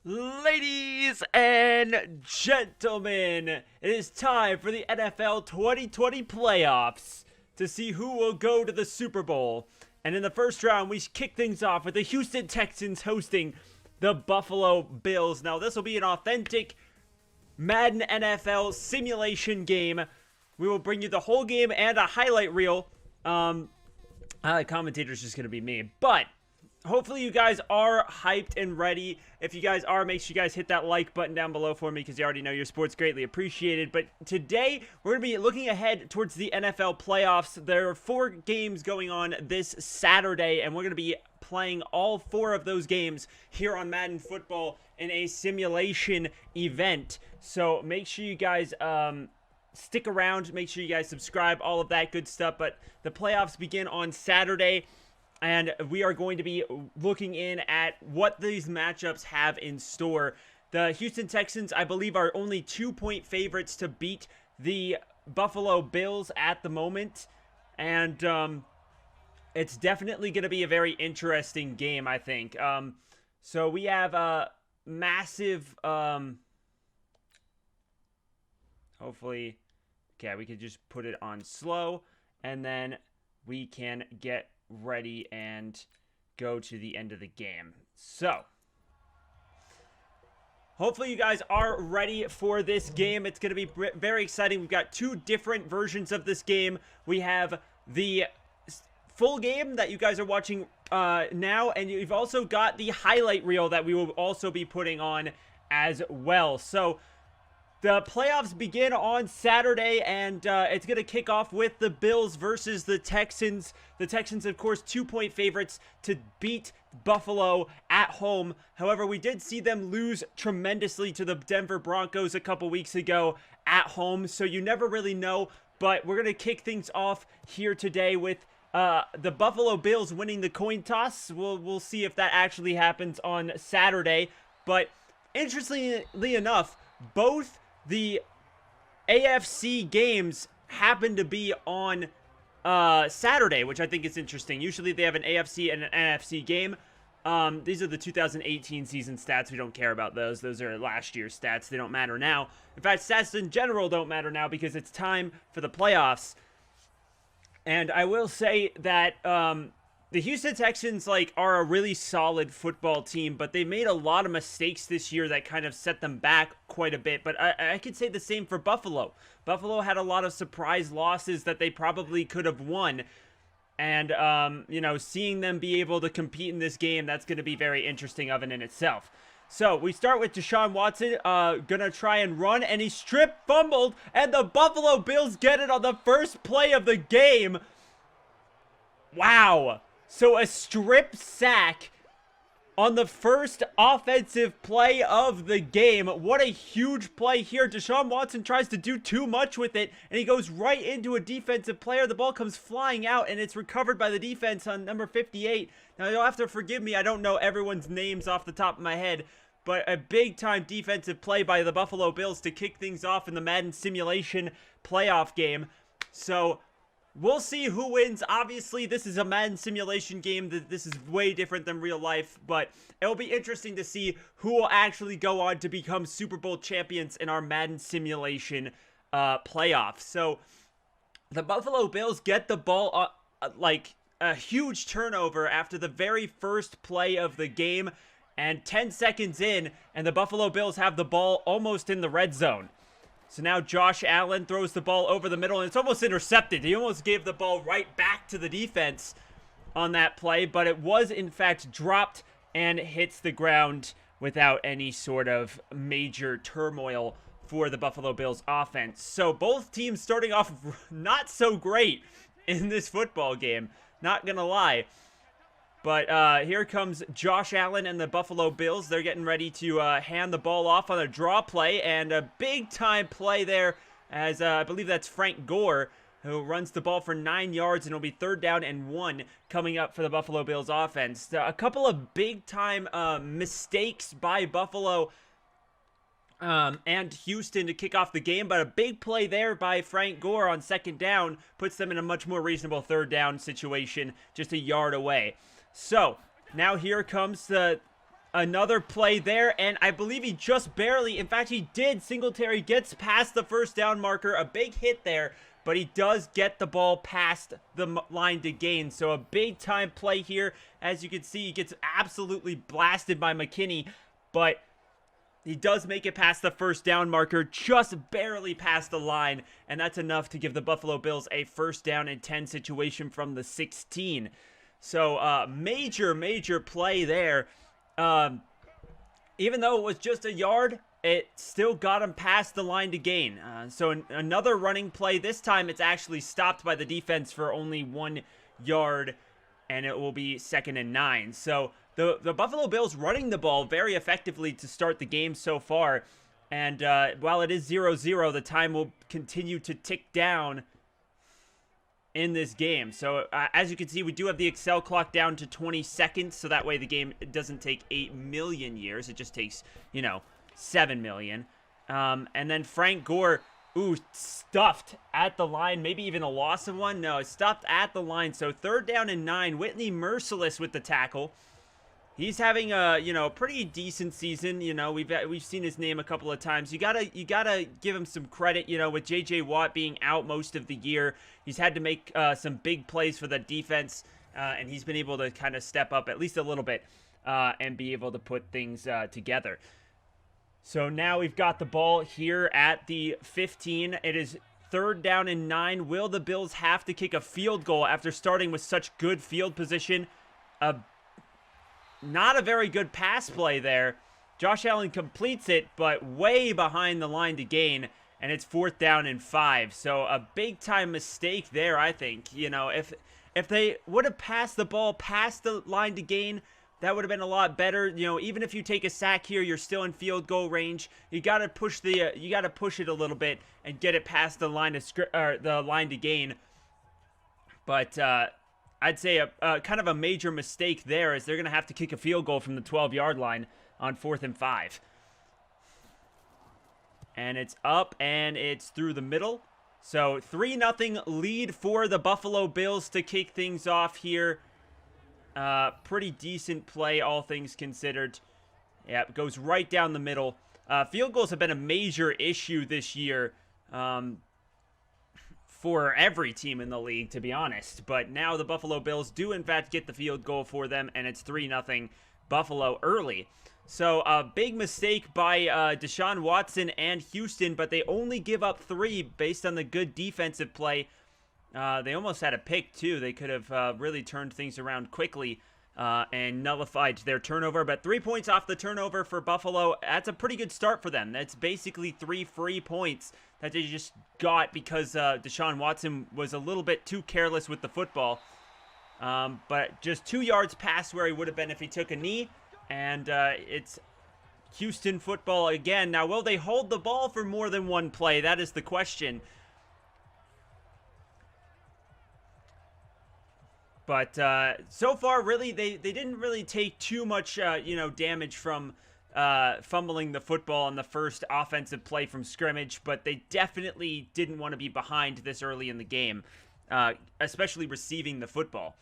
Ladies and gentlemen, it is time for the NFL 2020 playoffs to see who will go to the Super Bowl. And in the first round, we kick things off with the Houston Texans hosting the Buffalo Bills. Now, this will be an authentic Madden NFL simulation game. We will bring you the whole game and a highlight reel. Commentator's just going to be me, but hopefully you guys are hyped and ready. If you guys are, make sure you guys hit that like button down below for me because you already know your sport's greatly appreciated. But today, we're going to be looking ahead towards the NFL playoffs. There are 4 games going on this Saturday, and we're going to be playing all 4 of those games here on Madden Football in a simulation event. So make sure you guys stick around. Make sure you guys subscribe, all of that good stuff. But the playoffs begin on Saturday, and we are going to be looking in at what these matchups have in store. The Houston Texans, I believe, are only 2-point favorites to beat the Buffalo Bills at the moment. And it's definitely going to be a very interesting game, I think. So we have a massive... hopefully... Okay, we could just put it on slow, and then we can get ready and go to the end of the game. So hopefully you guys are ready for this game. It's going to be very exciting. We've got 2 different versions of this game. We have the full game that you guys are watching now, and you've also got the highlight reel that we will also be putting on as well. So the playoffs begin on Saturday, and it's going to kick off with the Bills versus the Texans. The Texans, of course, 2-point favorites to beat Buffalo at home. However, we did see them lose tremendously to the Denver Broncos a couple weeks ago at home, so you never really know. But we're going to kick things off here today with the Buffalo Bills winning the coin toss. We'll see if that actually happens on Saturday. But interestingly enough, both the AFC games happen to be on Saturday, which I think is interesting. Usually they have an AFC and an NFC game. These are the 2018 season stats. We don't care about those. Those are last year's stats. They don't matter now. In fact, stats in general don't matter now because it's time for the playoffs. And I will say that the Houston Texans are a really solid football team, but they made a lot of mistakes this year that kind of set them back quite a bit. But I could say the same for Buffalo. Buffalo had a lot of surprise losses that they probably could have won. And, seeing them be able to compete in this game, that's going to be very interesting of it in itself. So we start with Deshaun Watson, gonna try and run, and he strip fumbled, and the Buffalo Bills get it on the first play of the game. Wow. So a strip sack on the first offensive play of the game. What a huge play here. Deshaun Watson tries to do too much with it, and he goes right into a defensive player. The ball comes flying out, and it's recovered by the defense on number 58. Now, you'll have to forgive me. I don't know everyone's names off the top of my head, but a big-time defensive play by the Buffalo Bills to kick things off in the Madden simulation playoff game. So we'll see who wins. Obviously, this is a Madden simulation game. This is way different than real life, but it'll be interesting to see who will actually go on to become Super Bowl champions in our Madden simulation playoffs. So the Buffalo Bills get the ball a huge turnover after the very first play of the game, and 10 seconds in, and the Buffalo Bills have the ball almost in the red zone. So now Josh Allen throws the ball over the middle, and it's almost intercepted. He almost gave the ball right back to the defense on that play, but it was, in fact, dropped and hits the ground without any sort of major turmoil for the Buffalo Bills offense. So both teams starting off not so great in this football game, not gonna lie. But here comes Josh Allen and the Buffalo Bills. They're getting ready to hand the ball off on a draw play, and a big-time play there as I believe that's Frank Gore, who runs the ball for 9 yards, and it'll be 3rd down and 1 coming up for the Buffalo Bills offense. A couple of big-time mistakes by Buffalo and Houston to kick off the game, but a big play there by Frank Gore on 2nd down puts them in a much more reasonable 3rd down situation just a yard away. So now here comes the Another play there, and I believe he just barely, in fact, he did. Singletary gets past the first down marker. A big hit there, but he does get the ball past the line to gain. So a big-time play here. As you can see, he gets absolutely blasted by McKinney, but he does make it past the first down marker, just barely past the line, and that's enough to give the Buffalo Bills a first down and 10 situation from the 16. So major play there. Even though it was just a yard, it still got him past the line to gain. So another running play. This time it's actually stopped by the defense for only 1 yard, and it will be 2nd and 9. So the Buffalo Bills running the ball very effectively to start the game so far. And while it is 0-0, the time will continue to tick down in this game. So as you can see, we do have the Excel clock down to 20 seconds, so that way the game doesn't take 8 million years. It just takes, 7 million. And then Frank Gore, stuffed at the line, maybe even a loss of one. No, it's stuffed at the line. So 3rd down and 9. Whitney merciless with the tackle. He's having a pretty decent season. We've seen his name a couple of times. You gotta give him some credit. With J.J. Watt being out most of the year, he's had to make some big plays for the defense, and he's been able to kind of step up at least a little bit and be able to put things together. So now we've got the ball here at the 15. It is 3rd down and 9. Will the Bills have to kick a field goal after starting with such good field position? Not a very good pass play there. Josh Allen completes it, but way behind the line to gain, and it's 4th down and 5. So a big-time mistake there, I think. If they would have passed the ball past the line to gain, that would have been a lot better. Even if you take a sack here, you're still in field goal range. You got to push it a little bit and get it past the line to gain. But I'd say a kind of a major mistake there, is they're going to have to kick a field goal from the 12-yard line on 4th and 5. And it's up, and it's through the middle. So 3-0 lead for the Buffalo Bills to kick things off here. Pretty decent play, all things considered. Yeah, it goes right down the middle. Field goals have been a major issue this year. For every team in the league, to be honest. But now the Buffalo Bills do, in fact, get the field goal for them, and it's 3-0 Buffalo early. So a big mistake by Deshaun Watson and Houston, but they only give up 3 based on the good defensive play. They almost had a pick, too. They could have really turned things around quickly and nullified their turnover. But 3 points off the turnover for Buffalo, that's a pretty good start for them. That's basically 3 free points that they just got because Deshaun Watson was a little bit too careless with the football. But just 2 yards past where he would have been if he took a knee. And it's Houston football again. Now, will they hold the ball for more than one play? That is the question. But so far, really, they didn't really take too much, damage from fumbling the football on the first offensive play from scrimmage, but they definitely didn't want to be behind this early in the game, especially receiving the football.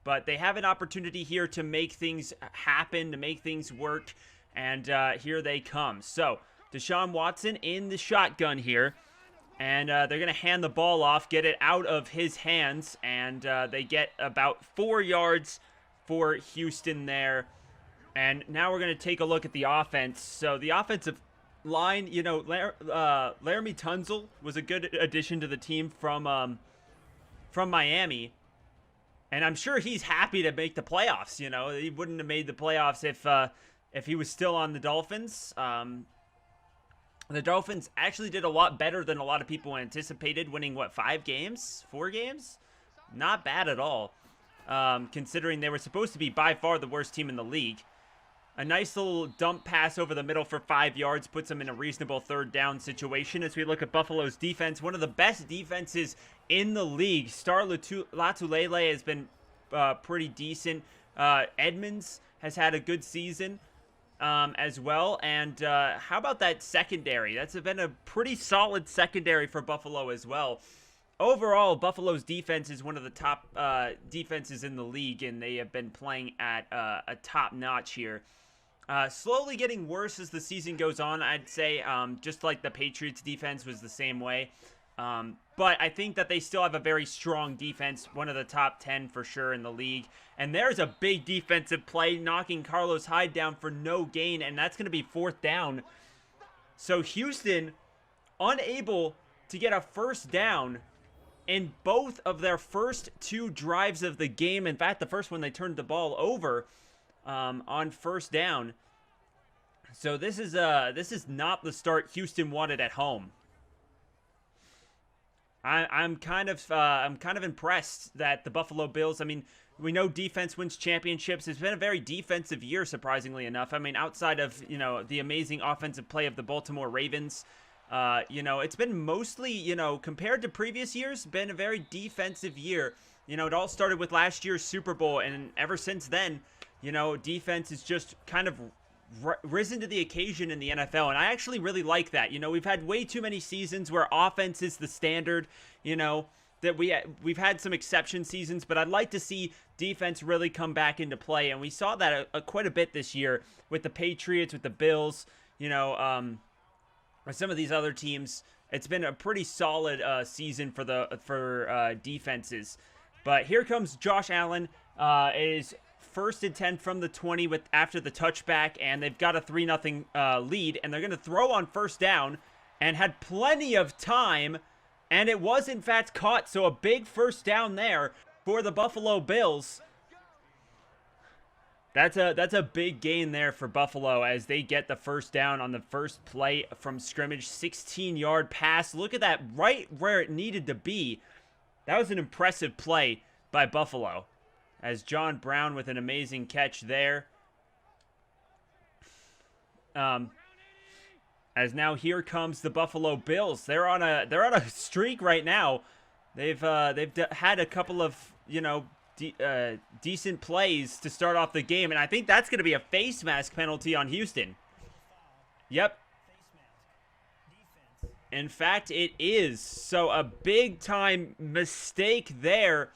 But they have an opportunity here to make things happen, to make things work, and here they come. So Deshaun Watson in the shotgun here, and they're going to hand the ball off, get it out of his hands, and they get about 4 yards for Houston there. And now we're going to take a look at the offense. So the offensive line, Laramie Tunsil was a good addition to the team from Miami. And I'm sure he's happy to make the playoffs. He wouldn't have made the playoffs if he was still on the Dolphins. The Dolphins actually did a lot better than a lot of people anticipated, winning, 4 games? Not bad at all, considering they were supposed to be by far the worst team in the league. A nice little dump pass over the middle for 5 yards puts them in a reasonable 3rd down situation. As we look at Buffalo's defense, one of the best defenses in the league. Star Latulele has been pretty decent. Edmonds has had a good season as well. And how about that secondary? That's been a pretty solid secondary for Buffalo as well. Overall, Buffalo's defense is one of the top defenses in the league, and they have been playing at a top notch here. Slowly getting worse as the season goes on, I'd say. Just like the Patriots defense was the same way. But I think that they still have a very strong defense, one of the top 10 for sure in the league. And there's a big defensive play knocking Carlos Hyde down for no gain, and that's going to be 4th down. So Houston unable to get a first down in both of their first 2 drives of the game. In fact, the first one they turned the ball over on 1st down. So this is not the start Houston wanted at home. I'm kind of impressed that the Buffalo Bills, I mean, we know defense wins championships. It's been a very defensive year, surprisingly enough. I mean, outside of, the amazing offensive play of the Baltimore Ravens, it's been mostly, compared to previous years, been a very defensive year. It all started with last year's Super Bowl, and ever since then, defense is just kind of risen to the occasion in the NFL, and I actually really like that. We've had way too many seasons where offense is the standard, that we've had some exception seasons, but I'd like to see defense really come back into play, and we saw that quite a bit this year with the Patriots, with the Bills, with some of these other teams. It's been a pretty solid season for defenses. But here comes Josh Allen. It is 1st and 10 from the 20 after the touchback, and they've got a 3-0 lead, and they're going to throw on 1st down, and had plenty of time, and it was in fact caught. So a big 1st down there for the Buffalo Bills. That's a big gain there for Buffalo as they get the 1st down on the first play from scrimmage. 16-yard pass. Look at that, right where it needed to be. That was an impressive play by Buffalo, as John Brown with an amazing catch there. As now here comes the Buffalo Bills. They're on a streak right now. They've had a couple of decent plays to start off the game, and I think that's going to be a face mask penalty on Houston. Yep. In fact, it is. So a big time mistake there,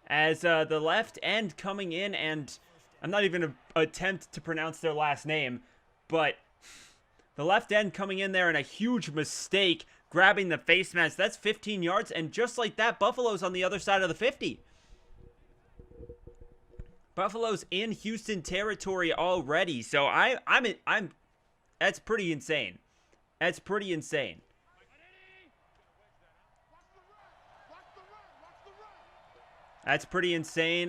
as the left end coming in, and I'm not even going to attempt to pronounce their last name, but the left end coming in there and a huge mistake, grabbing the face mask. That's 15 yards, and just like that, Buffalo's on the other side of the 50. Buffalo's in Houston territory already, so I'm that's pretty insane. That's pretty insane. That's pretty insane,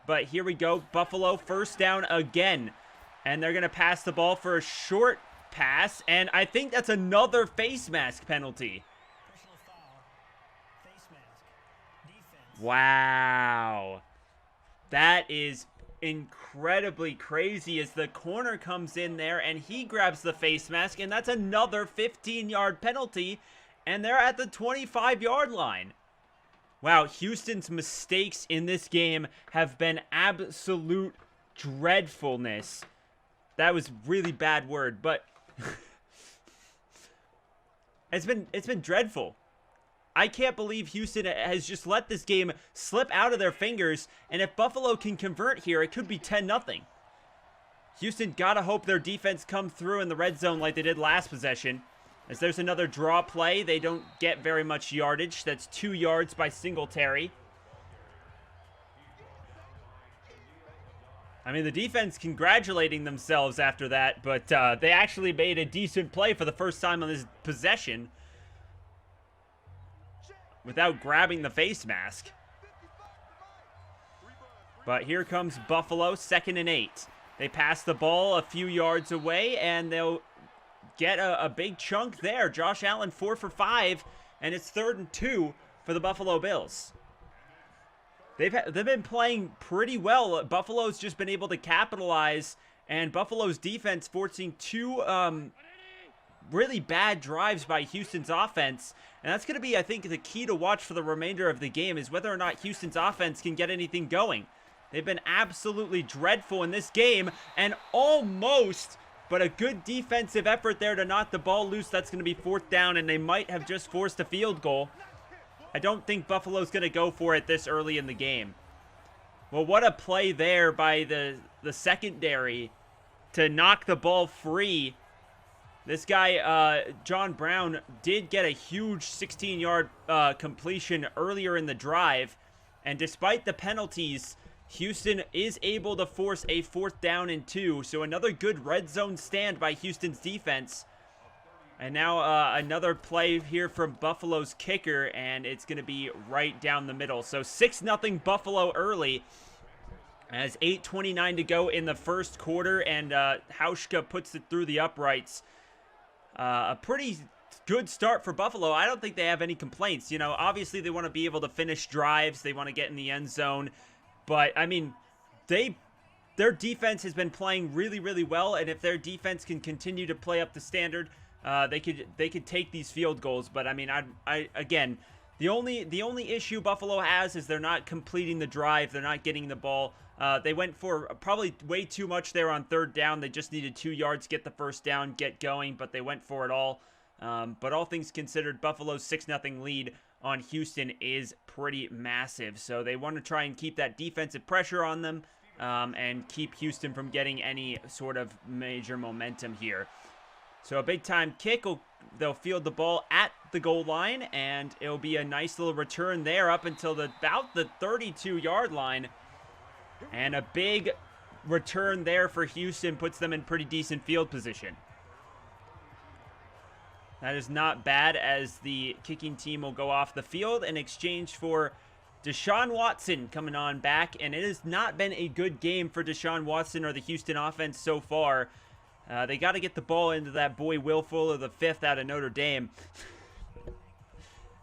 but here we go. Buffalo 1st down again, and they're going to pass the ball for a short pass, and I think that's another face mask penalty. Wow. That is incredibly crazy, as the corner comes in there, and he grabs the face mask, and that's another 15-yard penalty, and they're at the 25-yard line. Wow, Houston's mistakes in this game have been absolute dreadfulness. That was really bad word, but it's been dreadful. I can't believe Houston has just let this game slip out of their fingers, and if Buffalo can convert here, it could be 10-0. Houston gotta hope their defense come through in the red zone like they did last possession. As there's another draw play, they don't get very much yardage. That's 2 yards by Singletary. I mean, the defense congratulating themselves after that, but they actually made a decent play for the first time on this possession without grabbing the face mask. But here comes Buffalo, 2nd and 8. They pass the ball a few yards away, and they'll get a big chunk there. Josh Allen 4 for 5, and it's 3rd and 2 for the Buffalo Bills. They've been playing pretty well. Buffalo's just been able to capitalize, and Buffalo's defense forcing 2 really bad drives by Houston's offense. And that's going to be, I think, the key to watch for the remainder of the game, is whether or not Houston's offense can get anything going. They've been absolutely dreadful in this game, and almost, but a good defensive effort there to knock the ball loose. That's going to be 4th down, and they might have just forced a field goal. I don't think Buffalo's going to go for it this early in the game. Well, what a play there by the secondary to knock the ball free. This guy, John Brown, did get a huge 16-yard completion earlier in the drive. And despite the penalties, Houston is able to force a 4th down and 2. So another good red zone stand by Houston's defense. And now another play here from Buffalo's kicker, and it's going to be right down the middle. So 6-0 Buffalo early. As 8:29 to go in the first quarter, and Hauschka puts it through the uprights. A pretty good start for Buffalo. I don't think they have any complaints. You know, obviously they want to be able to finish drives. They want to get in the end zone. But, I mean, their defense has been playing really, really well. And if their defense can continue to play up the standard, they could take these field goals. But, I mean, again, the only issue Buffalo has is they're not completing the drive. They're not getting the ball. They went for probably way too much there on 3rd down. They just needed 2 yards, get the first down, get going, but they went for it all. But all things considered, Buffalo's 6-0 lead on Houston is pretty massive. So they want to try and keep that defensive pressure on them and keep Houston from getting any sort of major momentum here. So a big-time kick, they'll field the ball at the goal line, and it'll be a nice little return there up until about the 32-yard line. And a big return there for Houston puts them in pretty decent field position. That is not bad, as the kicking team will go off the field in exchange for Deshaun Watson coming on back. And it has not been a good game for Deshaun Watson or the Houston offense so far. They got to get the ball into that boy Will Fuller, the 5th out of Notre Dame.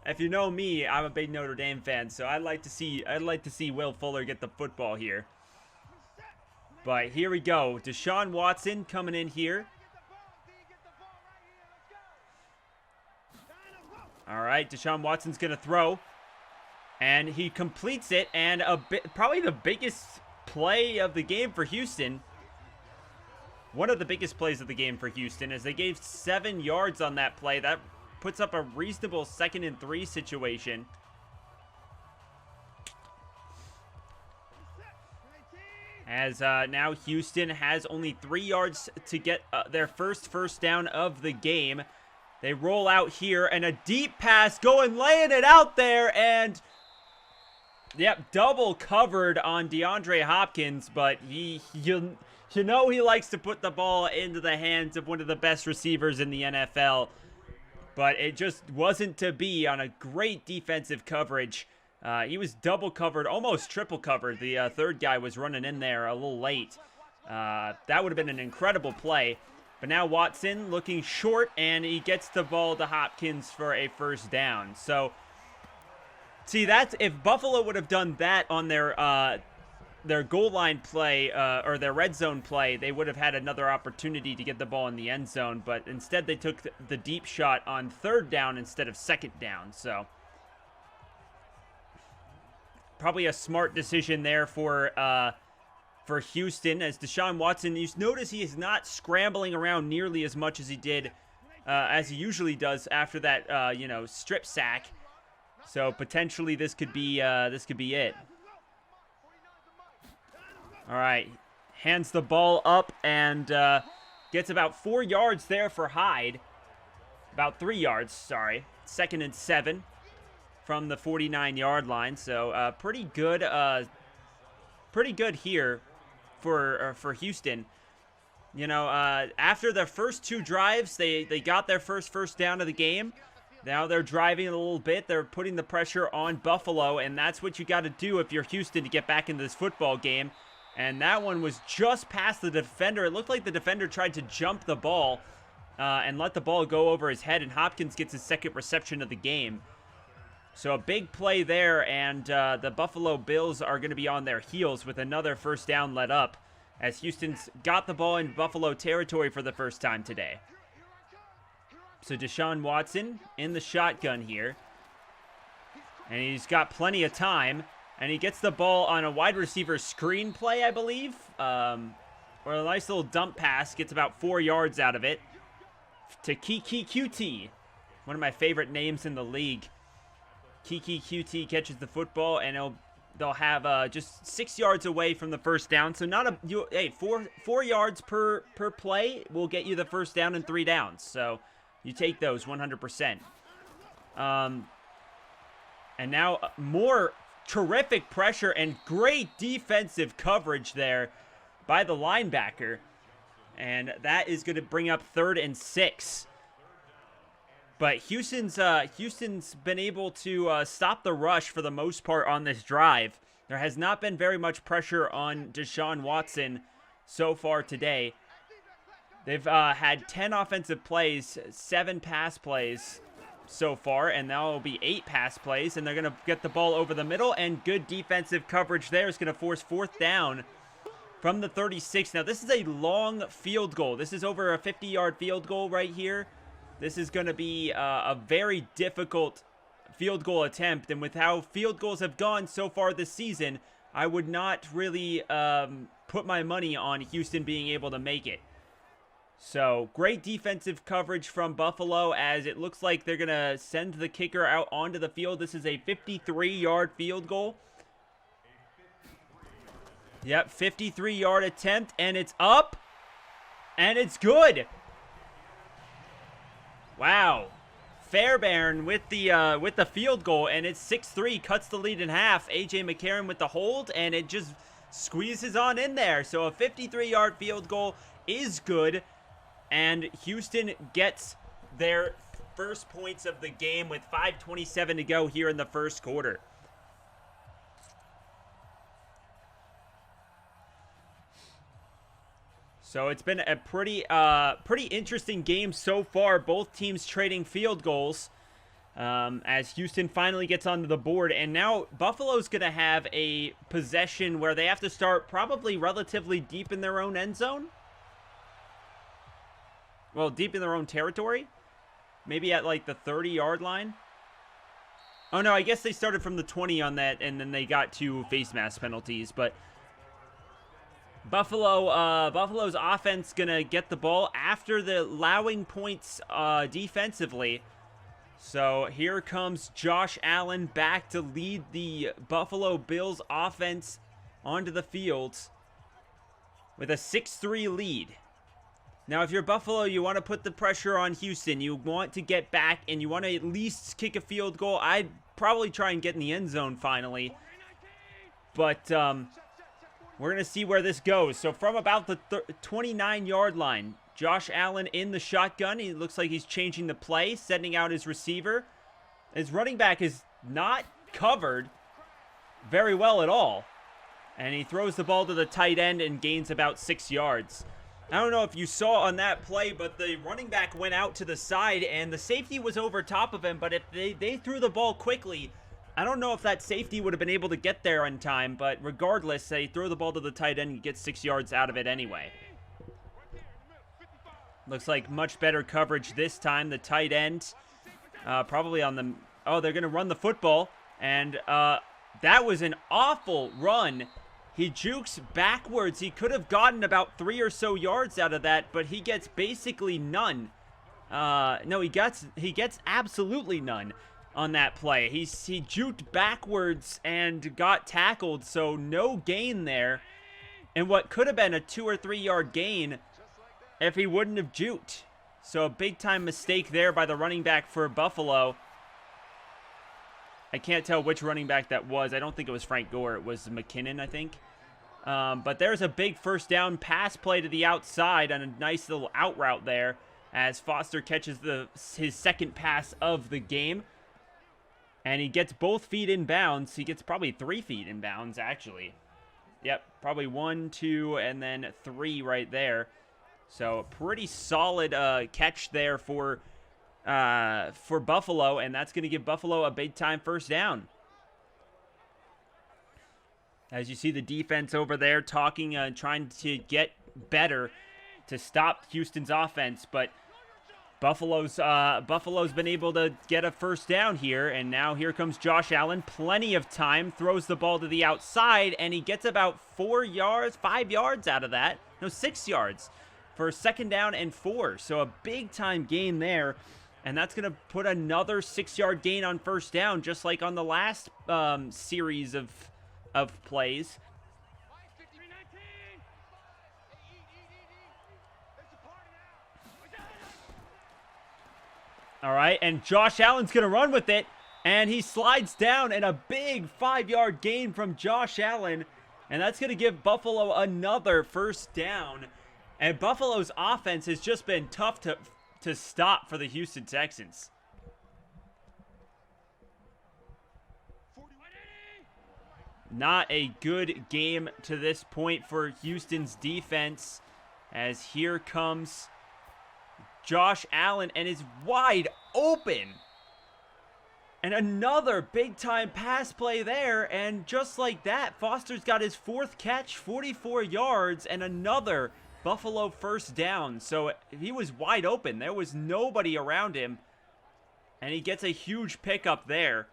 If you know me, I'm a big Notre Dame fan, so I'd like to see Will Fuller get the football here. But here we go. Deshaun Watson coming in here. All right, Deshaun Watson's going to throw. And he completes it, and probably the biggest play of the game for Houston. One of the biggest plays of the game for Houston, as they gave 7 yards on that play. That puts up a reasonable 2nd and 3 situation. As now Houston has only 3 yards to get their first down of the game. They roll out here, and a deep pass going, laying it out there, and yep, double covered on DeAndre Hopkins, but you know he likes to put the ball into the hands of one of the best receivers in the NFL. But it just wasn't to be on a great defensive coverage. He was double covered, almost triple covered. The 3rd guy was running in there a little late. That would have been an incredible play. But now Watson looking short, and he gets the ball to Hopkins for a 1st down. So, see, that's if Buffalo would have done that on their goal line play or their red zone play, they would have had another opportunity to get the ball in the end zone. But instead, they took the deep shot on 3rd down instead of 2nd down. So probably a smart decision there for Houston, as Deshaun Watson, you notice he is not scrambling around nearly as much as he did, as he usually does after that, strip sack. So potentially this could be it. All right, hands the ball up and gets about 4 yards there for Hyde. About 3 yards, sorry. 2nd and 7 from the 49-yard line. So pretty good here for Houston. You know, after their first 2 drives, they got their first down of the game. Now they're driving a little bit. They're putting the pressure on Buffalo, and that's what you got to do if you're Houston to get back into this football game. And that one was just past the defender. It looked like the defender tried to jump the ball and let the ball go over his head, and Hopkins gets his 2nd reception of the game. So a big play there, and the Buffalo Bills are going to be on their heels with another 1st down let up, as Houston's got the ball in Buffalo territory for the first time today. So Deshaun Watson in the shotgun here, and he's got plenty of time, and he gets the ball on a wide receiver screen play, I believe, or a nice little dump pass, gets about 4 yards out of it to Kiki QT, one of my favorite names in the league. Kiki QT catches the football, and they'll have just 6 yards away from the first down. So not a hey, 4 yards per play will get you the first down and 3 downs. So you take those 100%. And now more terrific pressure and great defensive coverage there by the linebacker. And that is going to bring up 3rd and 6. But Houston's been able to stop the rush for the most part on this drive. There has not been very much pressure on Deshaun Watson so far today. They've had 10 offensive plays, 7 pass plays so far, and now it'll be 8 pass plays, and they're going to get the ball over the middle, and good defensive coverage there is going to force 4th down from the 36. Now, this is a long field goal. This is over a 50-yard field goal right here. This is going to be a very difficult field goal attempt, and with how field goals have gone so far this season, I would not really put my money on Houston being able to make it. So, great defensive coverage from Buffalo, as it looks like they're going to send the kicker out onto the field. This is a 53-yard field goal. Yep, 53-yard attempt, and it's up, and it's good. Wow. Fairbairn with the field goal, and it's 6-3, cuts the lead in half. A.J. McCarron with the hold, and it just squeezes on in there. So a 53-yard field goal is good, and Houston gets their first points of the game with 5:27 to go here in the first quarter. So it's been a pretty interesting game so far. Both teams trading field goals as Houston finally gets onto the board. And now Buffalo's going to have a possession where they have to start probably relatively deep in their own end zone. Well, deep in their own territory. Maybe at like the 30-yard line. Oh, no, I guess they started from the 20 on that, and then they got 2 face mask penalties. But Buffalo's offense gonna get the ball after the allowing points defensively. So here comes Josh Allen back to lead the Buffalo Bills offense onto the field with a 6-3 lead. Now, if you're Buffalo, you want to put the pressure on Houston. You want to get back, and you want to at least kick a field goal. I'd probably try and get in the end zone finally. But we're going to see where this goes. So from about the 29-yard line, Josh Allen in the shotgun. He looks like he's changing the play, sending out his receiver. His running back is not covered very well at all. And he throws the ball to the tight end and gains about 6 yards. I don't know if you saw on that play, but the running back went out to the side, and the safety was over top of him. But if they threw the ball quickly, I don't know if that safety would have been able to get there in time. But regardless, they throw the ball to the tight end and get 6 yards out of it anyway. Looks like much better coverage this time. The tight end probably on the... Oh, they're going to run the football. And that was an awful run. He jukes backwards. He could have gotten about 3 or so yards out of that, but he gets basically none. No, he gets absolutely none on that play. He juked backwards and got tackled, so no gain there. And what could have been a 2 or 3 yard gain if he wouldn't have juked. So a big time mistake there by the running back for Buffalo. I can't tell which running back that was. I don't think it was Frank Gore. It was McKinnon, I think. But there's a big first down pass play to the outside and a nice little out route there as Foster catches his second pass of the game. And he gets both feet in bounds. He gets probably 3 feet in bounds, actually. Yep, probably 1, 2, and then 3 right there. So a pretty solid catch there for Buffalo, and that's going to give Buffalo a big-time first down. As you see the defense over there talking, trying to get better to stop Houston's offense, but Buffalo's been able to get a first down here, and now here comes Josh Allen. Plenty of time, throws the ball to the outside, and he gets about 5 yards out of that. No, 6 yards for second down and 4. So a big-time gain there. And that's going to put another 6 yard gain on first down, just like on the last series of of plays. All right, and Josh Allen's going to run with it, and he slides down, and a big 5-yard gain from Josh Allen, and that's going to give Buffalo another first down. And Buffalo's offense has just been tough to stop for the Houston Texans. Not a good game to this point for Houston's defense, as here comes Josh Allen and is wide open. And another big-time pass play there, and just like that, Foster's got his 4th catch, 44 yards, and another Buffalo first down. So he was wide open. There was nobody around him, and he gets a huge pickup there.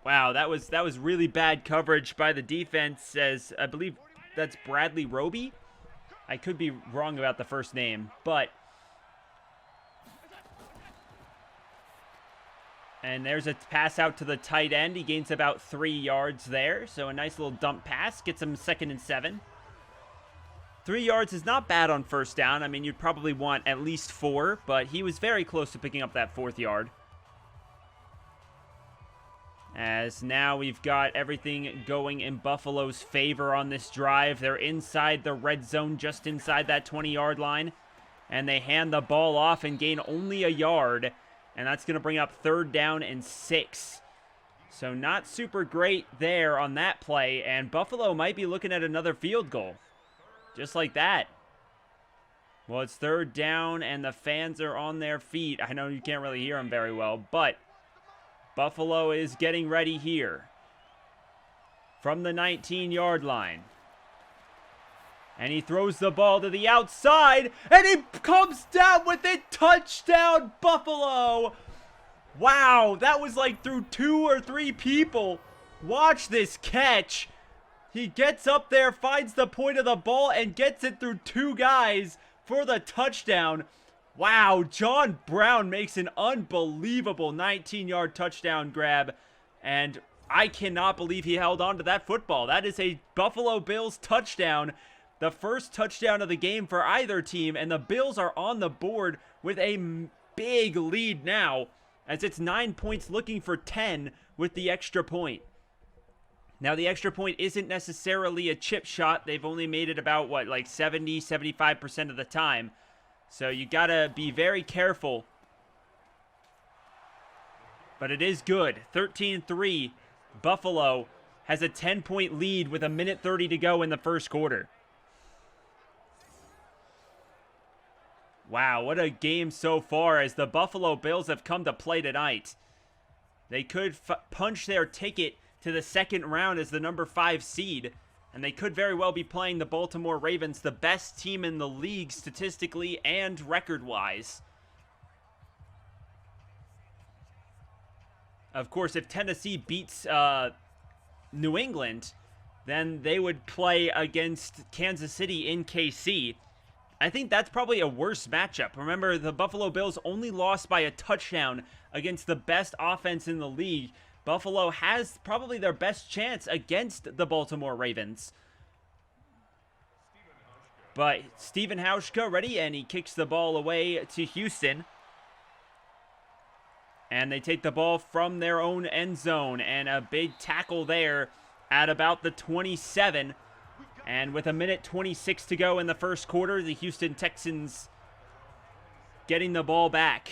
Wow, that was really bad coverage by the defense, as I believe that's Bradley Roby. I could be wrong about the first name, but... And there's a pass out to the tight end. He gains about 3 yards there, so a nice little dump pass. Gets him 2nd and 7. 3 yards is not bad on first down. I mean, you'd probably want at least 4, but he was very close to picking up that 4th yard. As now we've got everything going in Buffalo's favor on this drive. They're inside the red zone, just inside that 20-yard line. And they hand the ball off and gain only a yard. And that's going to bring up 3rd down and 6. So not super great there on that play. And Buffalo might be looking at another field goal. Just like that. Well, it's 3rd down and the fans are on their feet. I know you can't really hear them very well, but Buffalo is getting ready here from the 19-yard line. And he throws the ball to the outside, and he comes down with it. Touchdown, Buffalo. Wow, that was like through 2 or 3 people. Watch this catch. He gets up there, finds the point of the ball, and gets it through 2 guys for the touchdown. Wow, John Brown makes an unbelievable 19-yard touchdown grab, and I cannot believe he held on to that football. That is a Buffalo Bills touchdown, the first touchdown of the game for either team, and the Bills are on the board with a big lead now, as it's 9 points looking for 10 with the extra point. Now, the extra point isn't necessarily a chip shot. They've only made it about, what, like 70, 75% of the time. So you got to be very careful. But it is good. 13-3. Buffalo has a 10-point lead with 1:30 to go in the first quarter. Wow, what a game so far, as the Buffalo Bills have come to play tonight. They could punch their ticket to the second round as the number 5 seed. And they could very well be playing the Baltimore Ravens, the best team in the league statistically and record-wise. Of course, if Tennessee beats New England, then they would play against Kansas City in KC. I think that's probably a worse matchup. Remember, the Buffalo Bills only lost by a touchdown against the best offense in the league. Buffalo has probably their best chance against the Baltimore Ravens. But Stephen Hauschka ready, and he kicks the ball away to Houston. And they take the ball from their own end zone, and a big tackle there at about the 27. And with 1:26 to go in the first quarter, the Houston Texans getting the ball back.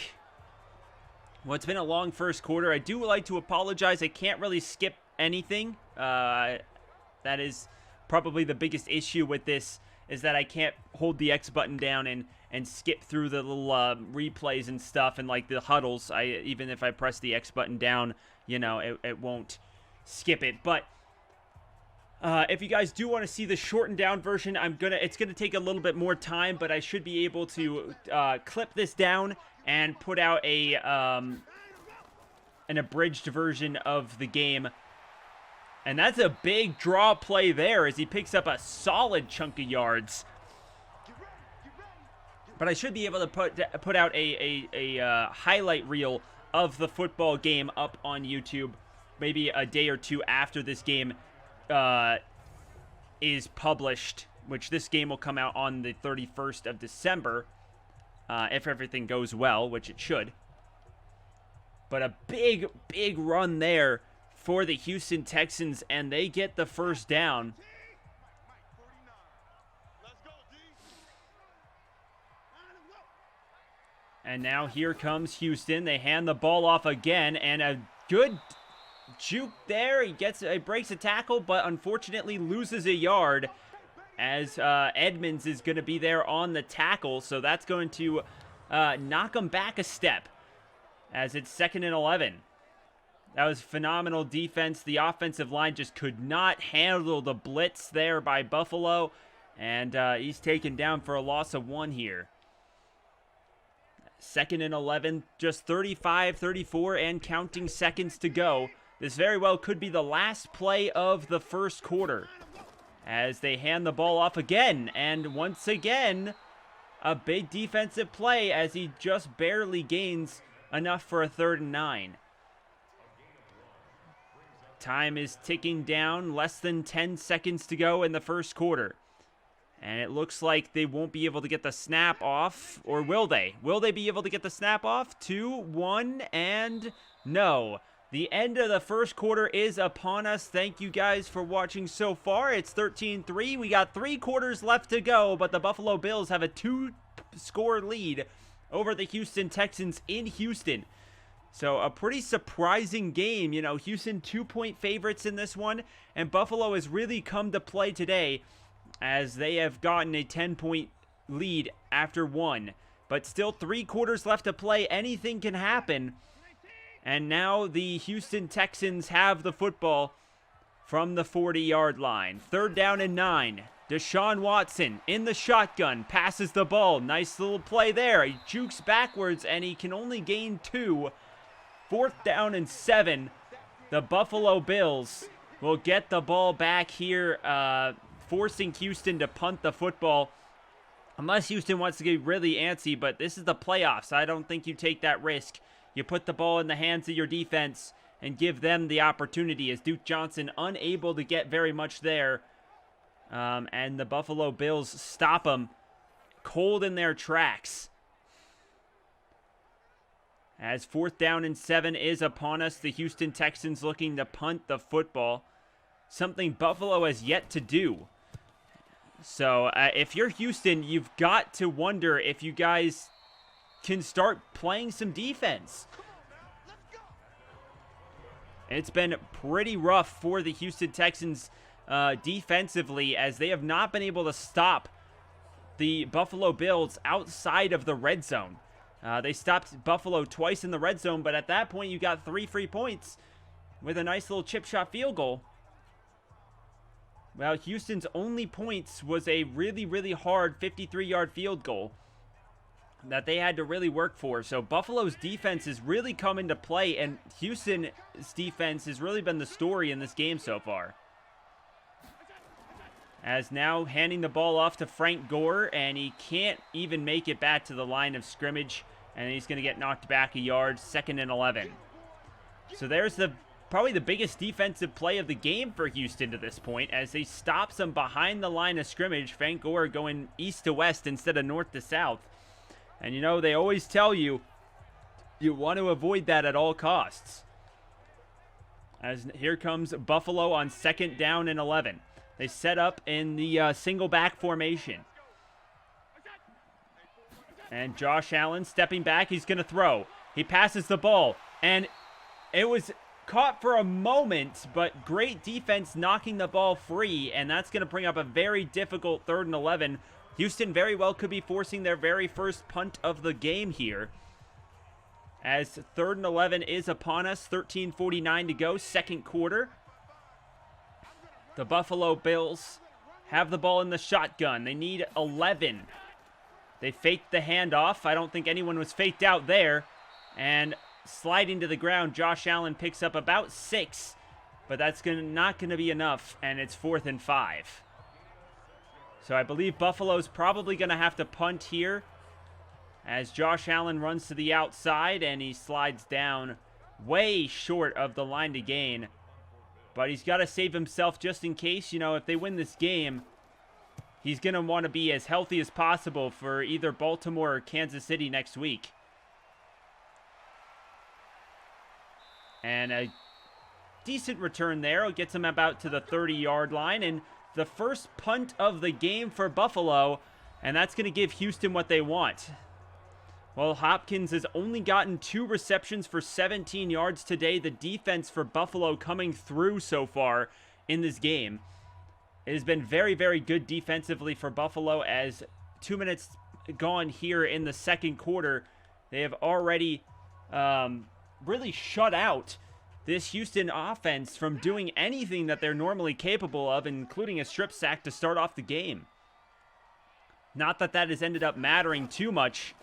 Well, it's been a long first quarter. I do like to apologize. I can't really skip anything. That is probably the biggest issue with this, is that I can't hold the X button down and skip through the little replays and stuff and like the huddles. Even if I press the X button down, you know, it won't skip it. But if you guys do want to see the shortened down version, it's gonna take a little bit more time, but I should be able to clip this down and put out an abridged version of the game. And that's a big draw play there, as he picks up a solid chunk of yards. But I should be able to put out a highlight reel of the football game up on YouTube maybe a day or two after this game is published, which this game will come out on the 31st of December, if everything goes well, which it should. But a big, big run there for the Houston Texans, and they get the first down. And now here comes Houston. They hand the ball off again, and a good juke there. He breaks a tackle, but unfortunately loses a yard, as Edmonds is going to be there on the tackle. So that's going to knock him back a step, as it's 2nd and 11. That was phenomenal defense. The offensive line just could not handle the blitz there by Buffalo, and he's taken down for a loss of 1 here. 2nd and 11, just 34 and counting seconds to go. This very well could be the last play of the first quarter, as they hand the ball off again, and once again, a big defensive play as he just barely gains enough for a 3rd and 9. Time is ticking down, less than 10 seconds to go in the first quarter. And it looks like they won't be able to get the snap off, or will they? Will they be able to get the snap off? 2, 1, and no. The end of the first quarter is upon us. Thank you guys for watching so far. It's 13-3. We got 3 quarters left to go, but the Buffalo Bills have a 2-score lead over the Houston Texans in Houston. So a pretty surprising game. You know, Houston 2-point favorites in this one, and Buffalo has really come to play today, as they have gotten a 10-point lead after 1. But still 3 quarters left to play. Anything can happen. And now the Houston Texans have the football from the 40-yard line. 3rd down and 9. Deshaun Watson in the shotgun. Passes the ball. Nice little play there. He jukes backwards, and he can only gain 2. 4th down and 7. The Buffalo Bills will get the ball back here, forcing Houston to punt the football, unless Houston wants to get really antsy. But this is the playoffs. I don't think you take that risk. You put the ball in the hands of your defense and give them the opportunity, as Duke Johnson unable to get very much there. And the Buffalo Bills stop them cold in their tracks. As 4th down and 7 is upon us, the Houston Texans looking to punt the football, something Buffalo has yet to do. So if you're Houston, you've got to wonder if you guys can start playing some defense. It's been pretty rough for the Houston Texans defensively, as they have not been able to stop the Buffalo Bills outside of the red zone. They stopped Buffalo twice in the red zone, but at that point you got 3 free points with a nice little chip shot field goal. Well, Houston's only points was a really, really hard 53-yard field goal that they had to really work for. So Buffalo's defense has really come into play, and Houston's defense has really been the story in this game so far. As now handing the ball off to Frank Gore, and he can't even make it back to the line of scrimmage, and he's going to get knocked back a yard. 2nd and 11. So there's probably the biggest defensive play of the game for Houston to this point, as they stops them behind the line of scrimmage. Frank Gore going east to west instead of north to south. And you know, they always tell you, you want to avoid that at all costs. As here comes Buffalo on 2nd down and 11. They set up in the single back formation. And Josh Allen stepping back. He's going to throw. He passes the ball. And it was caught for a moment, but great defense knocking the ball free. And that's going to bring up a very difficult 3rd and 11. Houston very well could be forcing their very first punt of the game here, as 3rd and 11 is upon us. 13:49 to go, second quarter. The Buffalo Bills have the ball in the shotgun. They need 11. They faked the handoff. I don't think anyone was faked out there. And sliding to the ground, Josh Allen picks up about 6, but that's not going to be enough, and it's 4th and 5. So I believe Buffalo's probably going to have to punt here, as Josh Allen runs to the outside, and he slides down way short of the line to gain. But he's got to save himself just in case, you know, if they win this game, he's going to want to be as healthy as possible for either Baltimore or Kansas City next week. And a decent return there. It gets him about to the 30-yard line. And the first punt of the game for Buffalo. And that's going to give Houston what they want. Well, Hopkins has only gotten 2 receptions for 17 yards today. The defense for Buffalo coming through so far in this game. It has been very, very good defensively for Buffalo, as 2 minutes gone here in the second quarter. They have already really shut out this Houston offense from doing anything that they're normally capable of, including a strip sack to start off the game. Not that that has ended up mattering too much.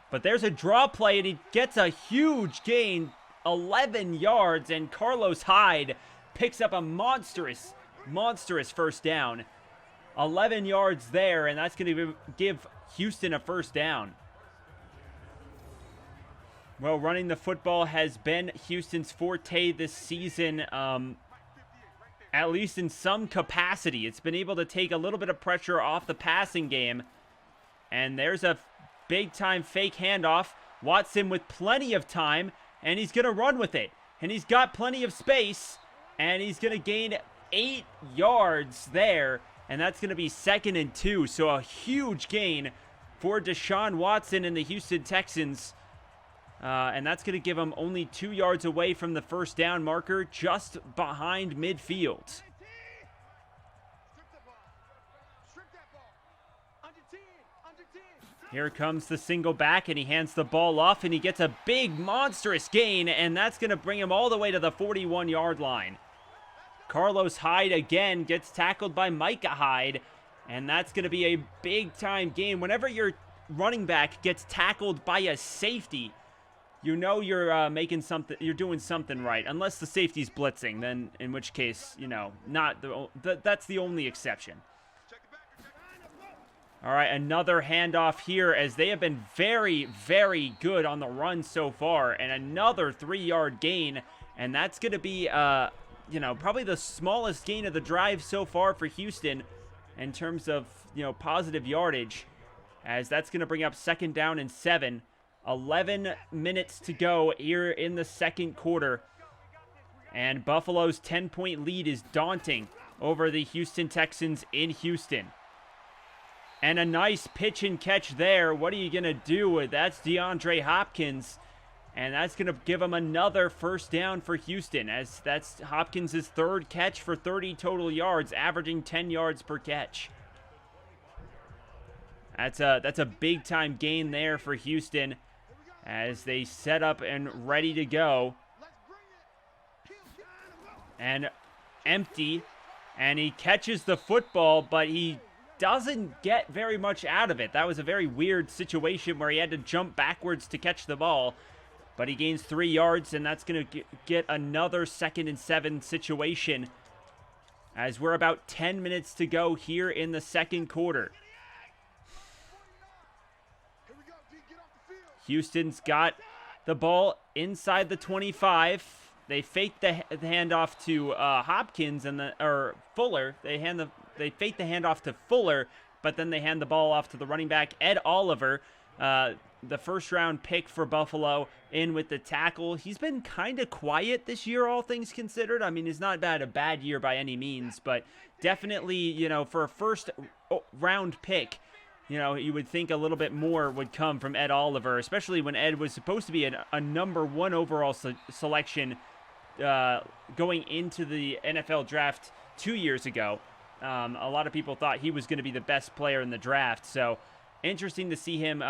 But there's a draw play, and he gets a huge gain, 11 yards, and Carlos Hyde picks up a monstrous first down. 11 yards there, and that's going to give Houston a first down. Well, running the football has been Houston's forte this season, at least in some capacity. It's been able to take a little bit of pressure off the passing game, and there's a big-time fake handoff. Watson with plenty of time, and he's going to run with it. And he's got plenty of space, and he's going to gain 8 yards there, and that's going to be 2nd and 2. So a huge gain for Deshaun Watson and the Houston Texans. And that's going to give him only 2 yards away from the first down marker, just behind midfield. Here comes the single back, and he hands the ball off, and he gets a big, monstrous gain, and that's going to bring him all the way to the 41-yard line. Carlos Hyde again gets tackled by Micah Hyde, and that's going to be a big-time gain. Whenever your running back gets tackled by a safety, you know you're making something, you're doing something right. Unless the safety's blitzing, then in which case, you know, that's the only exception. All right, another handoff here, as they have been very, very good on the run so far, and another 3-yard gain, and that's going to be, you know, probably the smallest gain of the drive so far for Houston in terms of, you know, positive yardage, as that's going to bring up 2nd down and 7. 11 minutes to go here in the second quarter, and Buffalo's 10-point lead is daunting over the Houston Texans in Houston. And a nice pitch and catch there. What are you going to do with that? That's DeAndre Hopkins. And that's going to give him another first down for Houston, as that's Hopkins' 3rd catch for 30 total yards, averaging 10 yards per catch. That's a big-time gain there for Houston, as they set up and ready to go. And empty. And he catches the football, but he doesn't get very much out of it. That was a very weird situation where he had to jump backwards to catch the ball. But he gains 3 yards, and that's going to get another 2nd and 7 situation, as we're about 10 minutes to go here in the second quarter. Houston's got the ball inside the 25. They fake the handoff to Hopkins or Fuller. They fake the handoff to Fuller, but then they hand the ball off to the running back, Ed Oliver, the first-round pick for Buffalo, in with the tackle. He's been kind of quiet this year, all things considered. I mean, he's not had a bad year by any means, but definitely, you know, for a first-round pick, you know, you would think a little bit more would come from Ed Oliver, especially when Ed was supposed to be a number 1 overall selection going into the NFL draft 2 years ago. A lot of people thought he was going to be the best player in the draft, so interesting to see him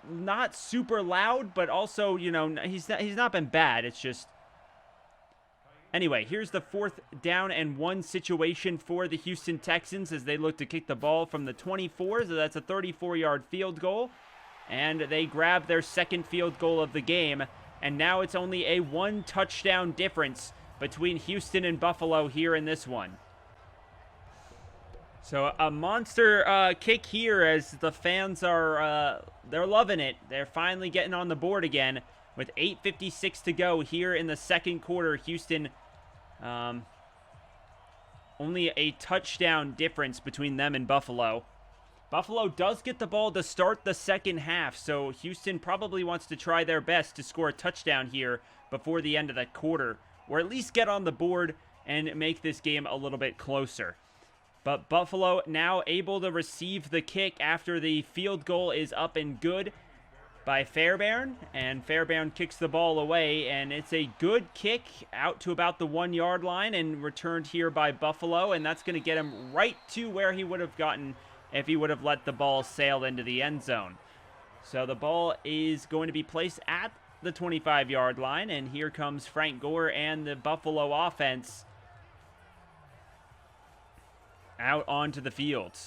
not super loud, but also, you know, he's not been bad. It's just, anyway, here's the 4th down and 1 situation for the Houston Texans as they look to kick the ball from the 24, so that's a 34-yard field goal, and they grab their 2nd field goal of the game, and now it's only a 1 touchdown difference between Houston and Buffalo here in this one. So a monster kick here, as the fans are, they're loving it. They're finally getting on the board again. with 8:56 to go here in the second quarter. Houston, only a touchdown difference between them and Buffalo. Buffalo does get the ball to start the second half, so Houston probably wants to try their best to score a touchdown here before the end of the quarter, or at least get on the board and make this game a little bit closer. But Buffalo now able to receive the kick after the field goal is up and good by Fairbairn, and Fairbairn kicks the ball away, and it's a good kick out to about the 1-yard line and returned here by Buffalo, and that's going to get him right to where he would have gotten if he would have let the ball sail into the end zone. So the ball is going to be placed at the 25-yard line, and here comes Frank Gore and the Buffalo offense out onto the field.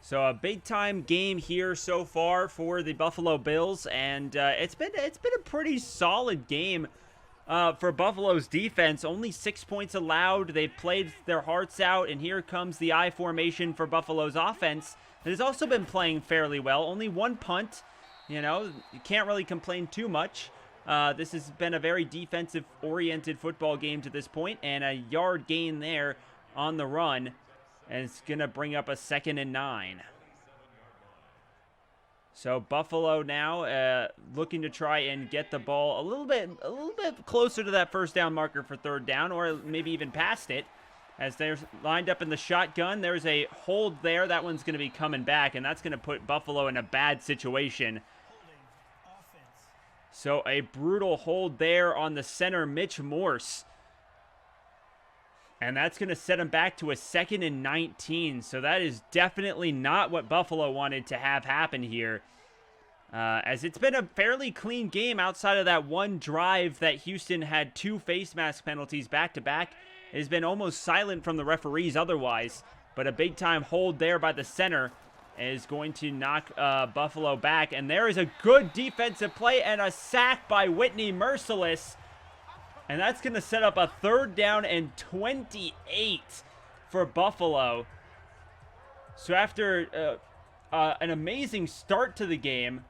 So a big-time game here so far for the Buffalo Bills, and it's been a pretty solid game for Buffalo's defense. Only 6 points allowed. They've played their hearts out, and here comes the I formation for Buffalo's offense. It has also been playing fairly well. Only one punt. You know, you can't really complain too much. This has been a very defensive-oriented football game to this point, and a yard gain there on the run, and it's going to bring up a 2nd and 9. So Buffalo now looking to try and get the ball a little bit closer to that first down marker for 3rd down, or maybe even past it. As they're lined up in the shotgun, there's a hold there. That one's going to be coming back, and that's going to put Buffalo in a bad situation. So a brutal hold there on the center, Mitch Morse. And that's going to set him back to a 2nd and 19. So that is definitely not what Buffalo wanted to have happen here. As it's been a fairly clean game outside of that one drive that Houston had 2 face mask penalties back-to-back. It has been almost silent from the referees otherwise. But a big-time hold there by the center is going to knock Buffalo back. And there is a good defensive play and a sack by Whitney Merciless. And that's going to set up a 3rd down and 28 for Buffalo. So after an amazing start to the game,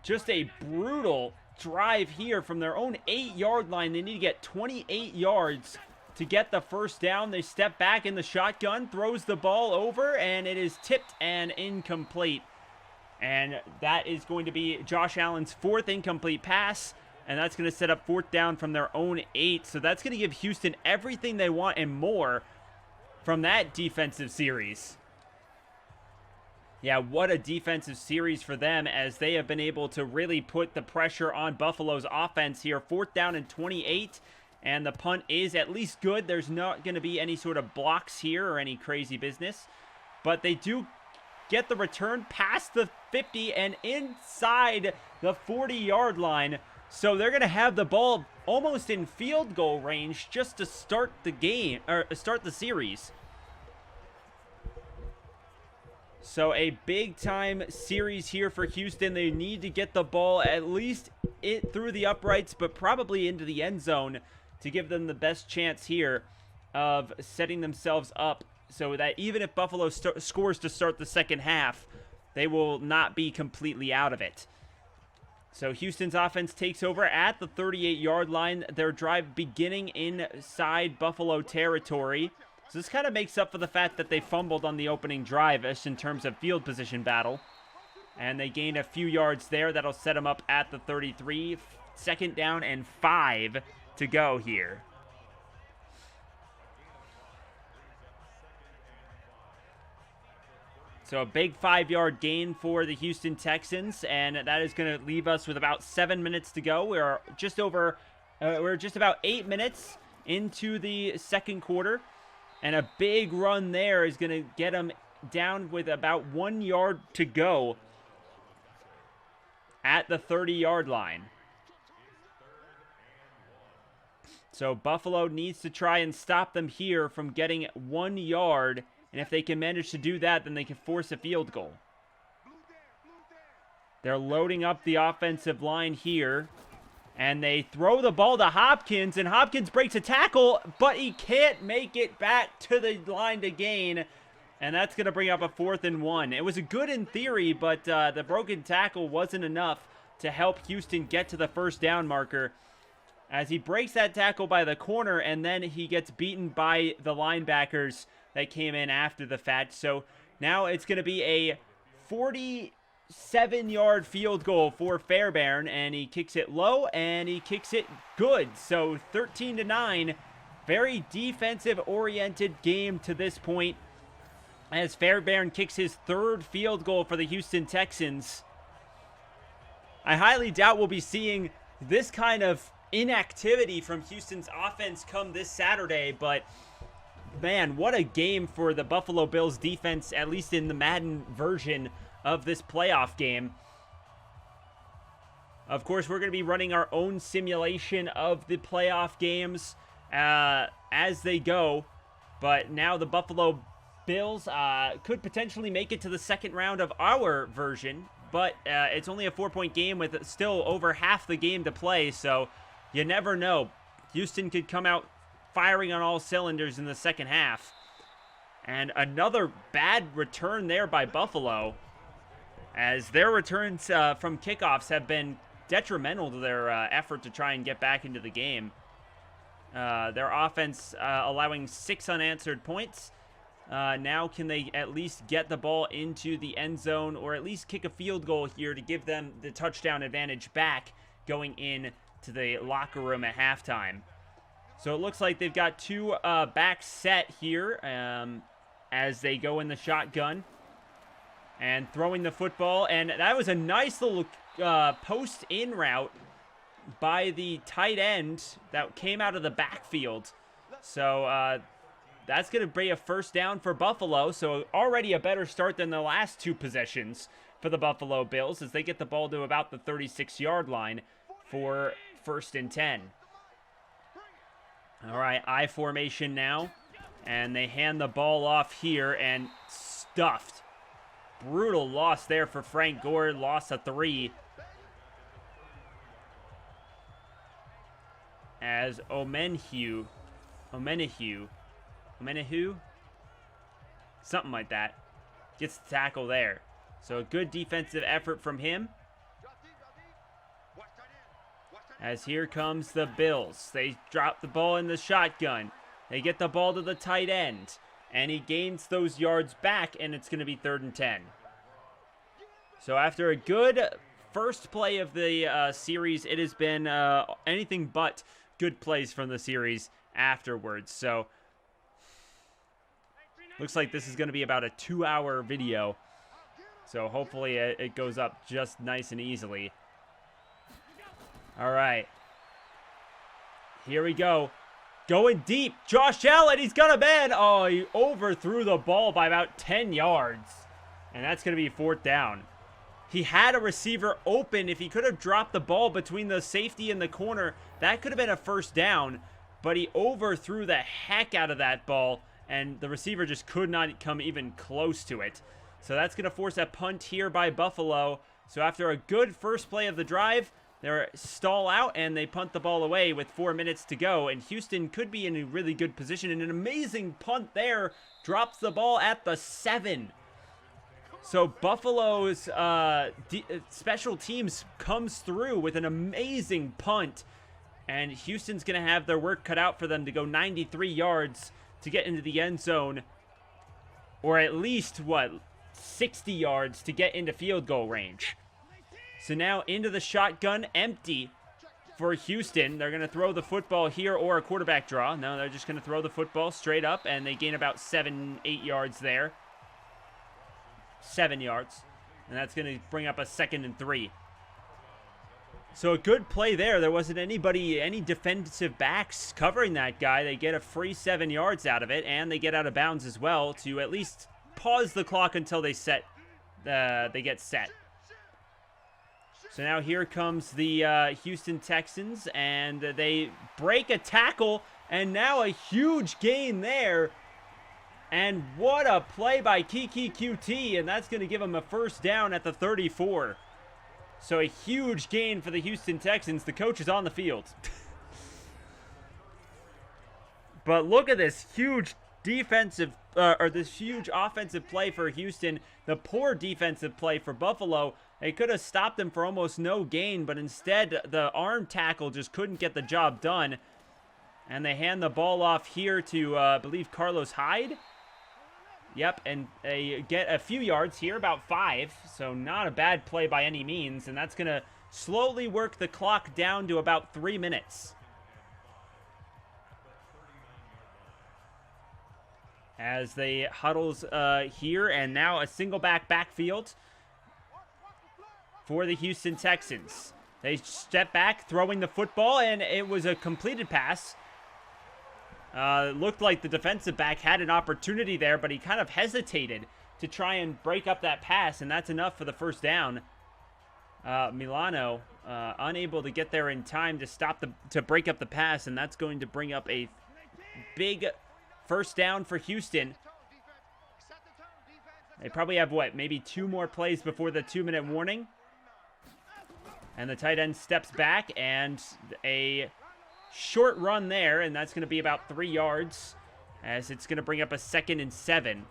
just a brutal drive here from their own 8-yard line. They need to get 28 yards to get the first down. They step back in the shotgun, throws the ball over, and it is tipped and incomplete. And that is going to be Josh Allen's 4th incomplete pass. And that's going to set up 4th down from their own 8. So that's going to give Houston everything they want and more from that defensive series. Yeah, what a defensive series for them, as they have been able to really put the pressure on Buffalo's offense here. 4th down and 28. And the punt is at least good. There's not going to be any sort of blocks here or any crazy business. But they do get the return past the 50 and inside the 40-yard line. So they're going to have the ball almost in field goal range just to start the game, or start the series. So a big-time series here for Houston. They need to get the ball at least through the uprights, but probably into the end zone to give them the best chance here of setting themselves up so that even if Buffalo scores to start the second half, they will not be completely out of it. So Houston's offense takes over at the 38-yard line. Their drive beginning inside Buffalo territory. So this kind of makes up for the fact that they fumbled on the opening drive just in terms of field position battle. And they gained a few yards there. That'll set them up at the 33. 2nd down and 5 to go here. So a big 5-yard gain for the Houston Texans, and that is going to leave us with about 7 minutes to go. We're just about 8 minutes into the second quarter, and a big run there is going to get them down with about 1 yard to go at the 30-yard line. So Buffalo needs to try and stop them here from getting 1 yard. And if they can manage to do that, then they can force a field goal. They're loading up the offensive line here. And they throw the ball to Hopkins. And Hopkins breaks a tackle, but he can't make it back to the line to gain. And that's going to bring up a 4th and 1. It was a good in theory, but the broken tackle wasn't enough to help Houston get to the first down marker, as he breaks that tackle by the corner, and then he gets beaten by the linebackers that came in after the fact. So now it's going to be a 47-yard field goal for Fairbairn, and he kicks it low, and he kicks it good. So 13-9, very defensive-oriented game to this point, as Fairbairn kicks his 3rd field goal for the Houston Texans. I highly doubt we'll be seeing this kind of inactivity from Houston's offense come this Saturday, but man, what a game for the Buffalo Bills defense, at least in the Madden version of this playoff game. Of course, we're going to be running our own simulation of the playoff games as they go, but now the Buffalo Bills could potentially make it to the second round of our version, but it's only a 4-point game with still over half the game to play, so you never know. Houston could come out firing on all cylinders in the second half. And another bad return there by Buffalo, as their returns from kickoffs have been detrimental to their effort to try and get back into the game. Their offense allowing 6 unanswered points. Now can they at least get the ball into the end zone, or at least kick a field goal here to give them the touchdown advantage back going in to the locker room at halftime. So it looks like they've got 2 backs set here as they go in the shotgun and throwing the football, and that was a nice little post in route by the tight end that came out of the backfield. So that's going to be a first down for Buffalo. So already a better start than the last 2 possessions for the Buffalo Bills, as they get the ball to about the 36-yard line for 1st and 10. All right, I formation now, and they hand the ball off here, and stuffed. Brutal loss there for Frank Gore, loss of 3. As Omenahu, something like that, gets the tackle there. So a good defensive effort from him. As here comes the Bills. They drop the ball in the shotgun. They get the ball to the tight end, and he gains those yards back, and it's going to be 3rd and 10. So after a good first play of the series, it has been anything but good plays from the series afterwards. So looks like this is going to be about a 2-hour video. So hopefully it goes up just nice and easily. All right. Here we go. Going deep. Josh Allen, he's got a man. Oh, he overthrew the ball by about 10 yards. And that's going to be 4th down. He had a receiver open. If he could have dropped the ball between the safety and the corner, that could have been a first down. But he overthrew the heck out of that ball, and the receiver just could not come even close to it. So that's going to force a punt here by Buffalo. So after a good first play of the drive, they stall out and they punt the ball away with 4 minutes to go. And Houston could be in a really good position. And an amazing punt there, drops the ball at the 7. So Buffalo's special teams comes through with an amazing punt. And Houston's going to have their work cut out for them to go 93 yards to get into the end zone. Or at least, 60 yards to get into field goal range. So now into the shotgun, empty for Houston. They're going to throw the football here, or a quarterback draw. No, they're just going to throw the football straight up, and they gain about 7-8 yards there. 7 yards. And that's going to bring up a 2nd and 3. So a good play there. There wasn't any defensive backs covering that guy. They get a free 7 yards out of it, and they get out of bounds as well to at least pause the clock until they get set. So now here comes the Houston Texans, and they break a tackle, and now a huge gain there. And what a play by Kiki QT, and that's going to give him a first down at the 34. So a huge gain for the Houston Texans. The coach is on the field. But look at this huge defensive or this huge offensive play for Houston, the poor defensive play for Buffalo. They could have stopped them for almost no gain, but instead the arm tackle just couldn't get the job done. And they hand the ball off here to, I believe, Carlos Hyde. Yep, and they get a few yards here, about 5. So not a bad play by any means. And that's going to slowly work the clock down to about 3 minutes. As they huddles here, and now a single backfield for the Houston Texans. They step back, throwing the football, and it was a completed pass. It looked like the defensive back had an opportunity there, but he kind of hesitated to try and break up that pass, and that's enough for the first down. Milano unable to get there in time to break up the pass, and that's going to bring up a big first down for Houston. They probably have, what, maybe 2 more plays before the 2-minute warning. And the tight end steps back, and a short run there, and that's going to be about 3 yards, as it's going to bring up a 2nd and 7.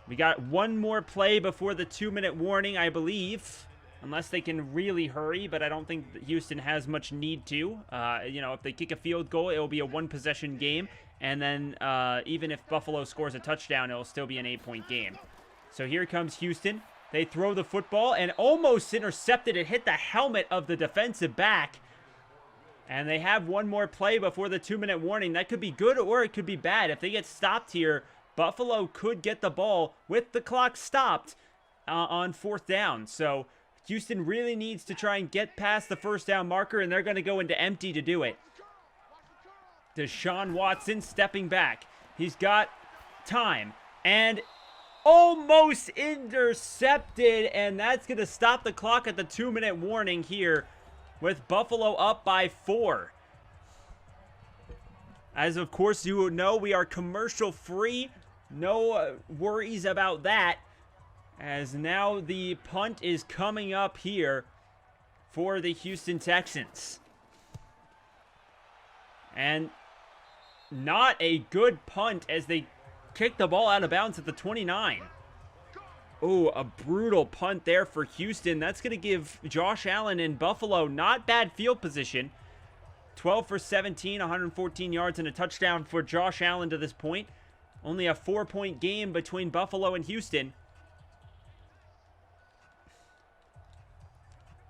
We got 1 more play before the 2-minute warning, I believe, unless they can really hurry, but I don't think that Houston has much need to. You know, if they kick a field goal, it will be a 1-possession game, and then even if Buffalo scores a touchdown, it will still be an 8-point game. So here comes Houston. They throw the football and almost intercepted it, hit the helmet of the defensive back. And they have 1 more play before the 2-minute warning. That could be good or it could be bad. If they get stopped here, Buffalo could get the ball with the clock stopped on 4th down. So Houston really needs to try and get past the first down marker, and they're going to go into empty to do it. Deshaun Watson stepping back. He's got time and almost intercepted, and that's going to stop the clock at the 2-minute warning here with Buffalo up by 4. As of course you know, we are commercial free. No worries about that, as now the punt is coming up here for the Houston Texans. And not a good punt as they kick the ball out of bounds at the 29. Oh, a brutal punt there for Houston. That's going to give Josh Allen in Buffalo not bad field position. 12 for 17, 114 yards and a touchdown for Josh Allen to this point. Only a 4-point game between Buffalo and Houston.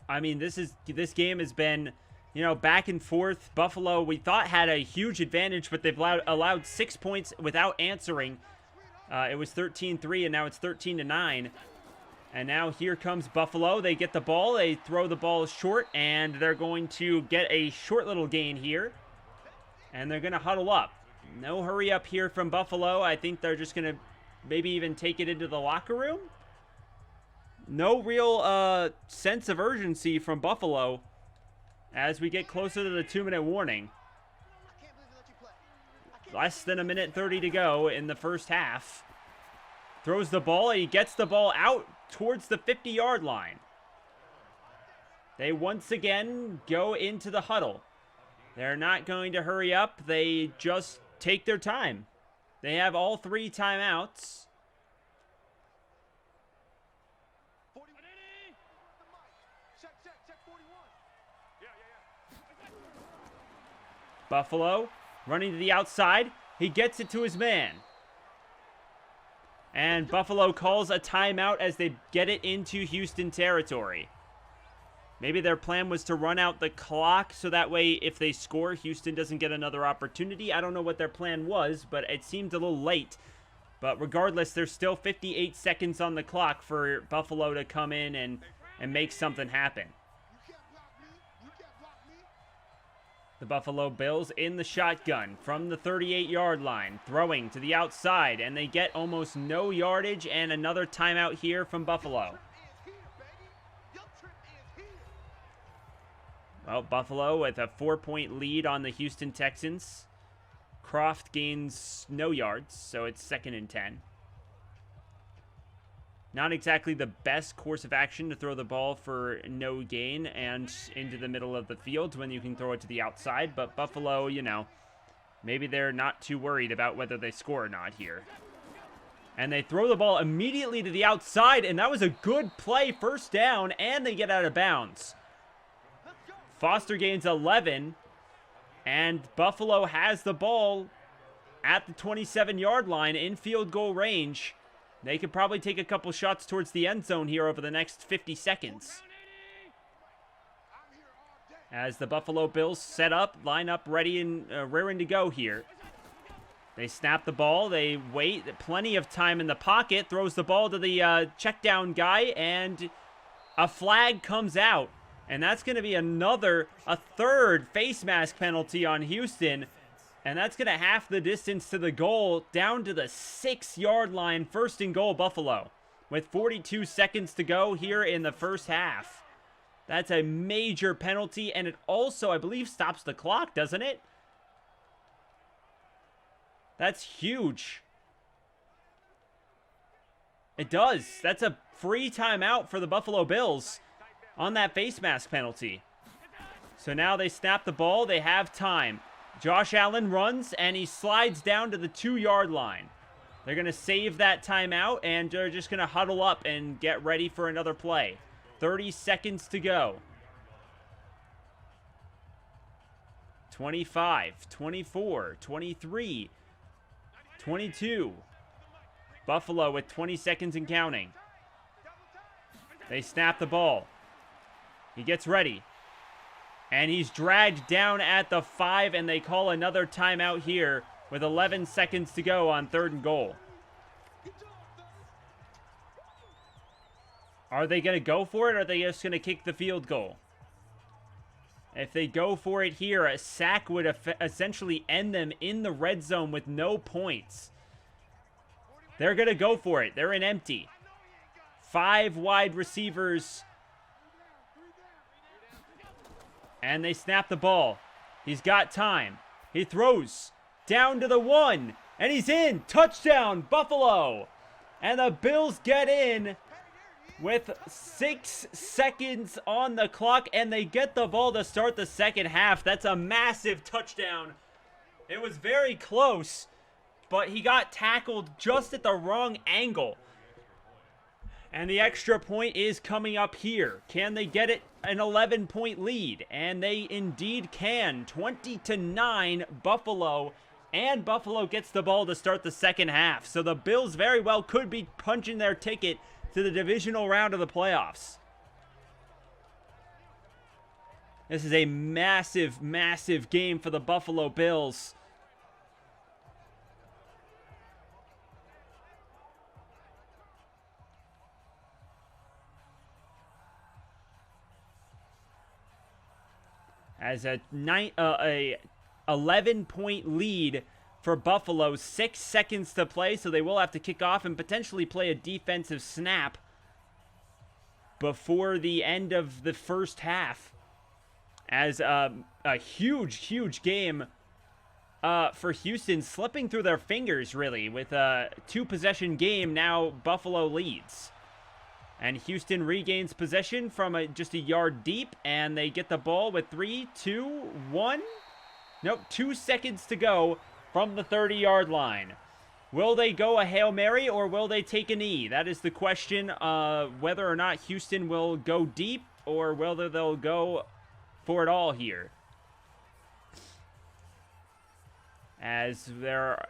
I mean, this game has been, you know, back and forth. Buffalo, we thought, had a huge advantage, but they've allowed 6 points without answering. It was 13-3, and now it's 13-9. And now here comes Buffalo. They get the ball. They throw the ball short, and they're going to get a short little gain here. And they're going to huddle up. No hurry up here from Buffalo. I think they're just going to maybe even take it into the locker room. No real sense of urgency from Buffalo as we get closer to the 2-minute warning. Less than 1:30 to go in the first half. Throws the ball. He gets the ball out towards the 50-yard line. They once again go into the huddle. They're not going to hurry up. They just take their time. They have all 3 timeouts. Buffalo running to the outside. He gets it to his man. And Buffalo calls a timeout as they get it into Houston territory. Maybe their plan was to run out the clock so that way if they score, Houston doesn't get another opportunity. I don't know what their plan was, but it seemed a little late. But regardless, there's still 58 seconds on the clock for Buffalo to come in and make something happen. The Buffalo Bills in the shotgun from the 38-yard line, throwing to the outside, and they get almost no yardage, and another timeout here from Buffalo. Well, Buffalo with a 4-point lead on the Houston Texans. Croft gains no yards, so it's 2nd and 10. Not exactly the best course of action to throw the ball for no gain and into the middle of the field when you can throw it to the outside. But Buffalo, you know, Maybe they're not too worried about whether they score or not here. And they throw the ball immediately to the outside, and that was a good play, first down, and they get out of bounds. Foster gains 11, and Buffalo has the ball at the 27-yard line in field goal range. They could probably take a couple shots towards the end zone here over the next 50 seconds. As the Buffalo Bills set up, line up, ready and raring to go here. They snap the ball. They wait. Plenty of time in the pocket. Throws the ball to the check down guy, and a flag comes out. And that's going to be a third face mask penalty on Houston. And that's going to half the distance to the goal, down to the 6-yard line. First and goal, Buffalo, with 42 seconds to go here in the first half. That's a major penalty, and it also, I believe, stops the clock, doesn't it? That's huge. It does. That's a free timeout for the Buffalo Bills on that face mask penalty. So now they snap the ball. They have time. Josh Allen runs, and he slides down to the 2-yard line. They're going to save that timeout, and they're just going to huddle up and get ready for another play. 30 seconds to go. 25, 24, 23, 22. Buffalo with 20 seconds and counting. They snap the ball. He gets ready. And he's dragged down at the 5, and they call another timeout here with 11 seconds to go on 3rd and goal. Are they going to go for it, or are they just going to kick the field goal? If they go for it here, a sack would essentially end them in the red zone with no points. They're going to go for it. They're in empty. 5 wide receivers. And they snap the ball. He's got time. He throws down to the 1. And he's in. Touchdown, Buffalo. And the Bills get in with 6 seconds on the clock. And they get the ball to start the second half. That's a massive touchdown. It was very close, but he got tackled just at the wrong angle. And the extra point is coming up here. Can they get it an 11-point lead? And they indeed can. 20-9 Buffalo. And Buffalo gets the ball to start the second half. So the Bills very well could be punching their ticket to the divisional round of the playoffs. This is a massive, massive game for the Buffalo Bills. As a 11-point lead for Buffalo, 6 seconds to play, so they will have to kick off and potentially play a defensive snap before the end of the first half. As a huge, huge game for Houston, slipping through their fingers, really, with a 2-possession game. Now Buffalo leads. And Houston regains possession from just a yard deep, and they get the ball with 3, 2, 1. Nope, 2 seconds to go from the 30-yard line. Will they go a Hail Mary, or will they take a knee? That is the question, whether or not Houston will go deep, or whether they'll go for it all here. As they're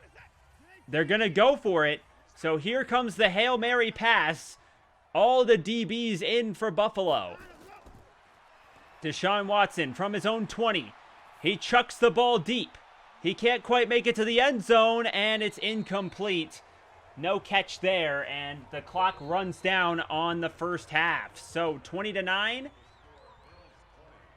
going to go for it. So here comes the Hail Mary pass. All the DBs in for Buffalo. Deshaun Watson from his own 20. He chucks the ball deep. He can't quite make it to the end zone, and it's incomplete. No catch there, and the clock runs down on the first half. So 20-9.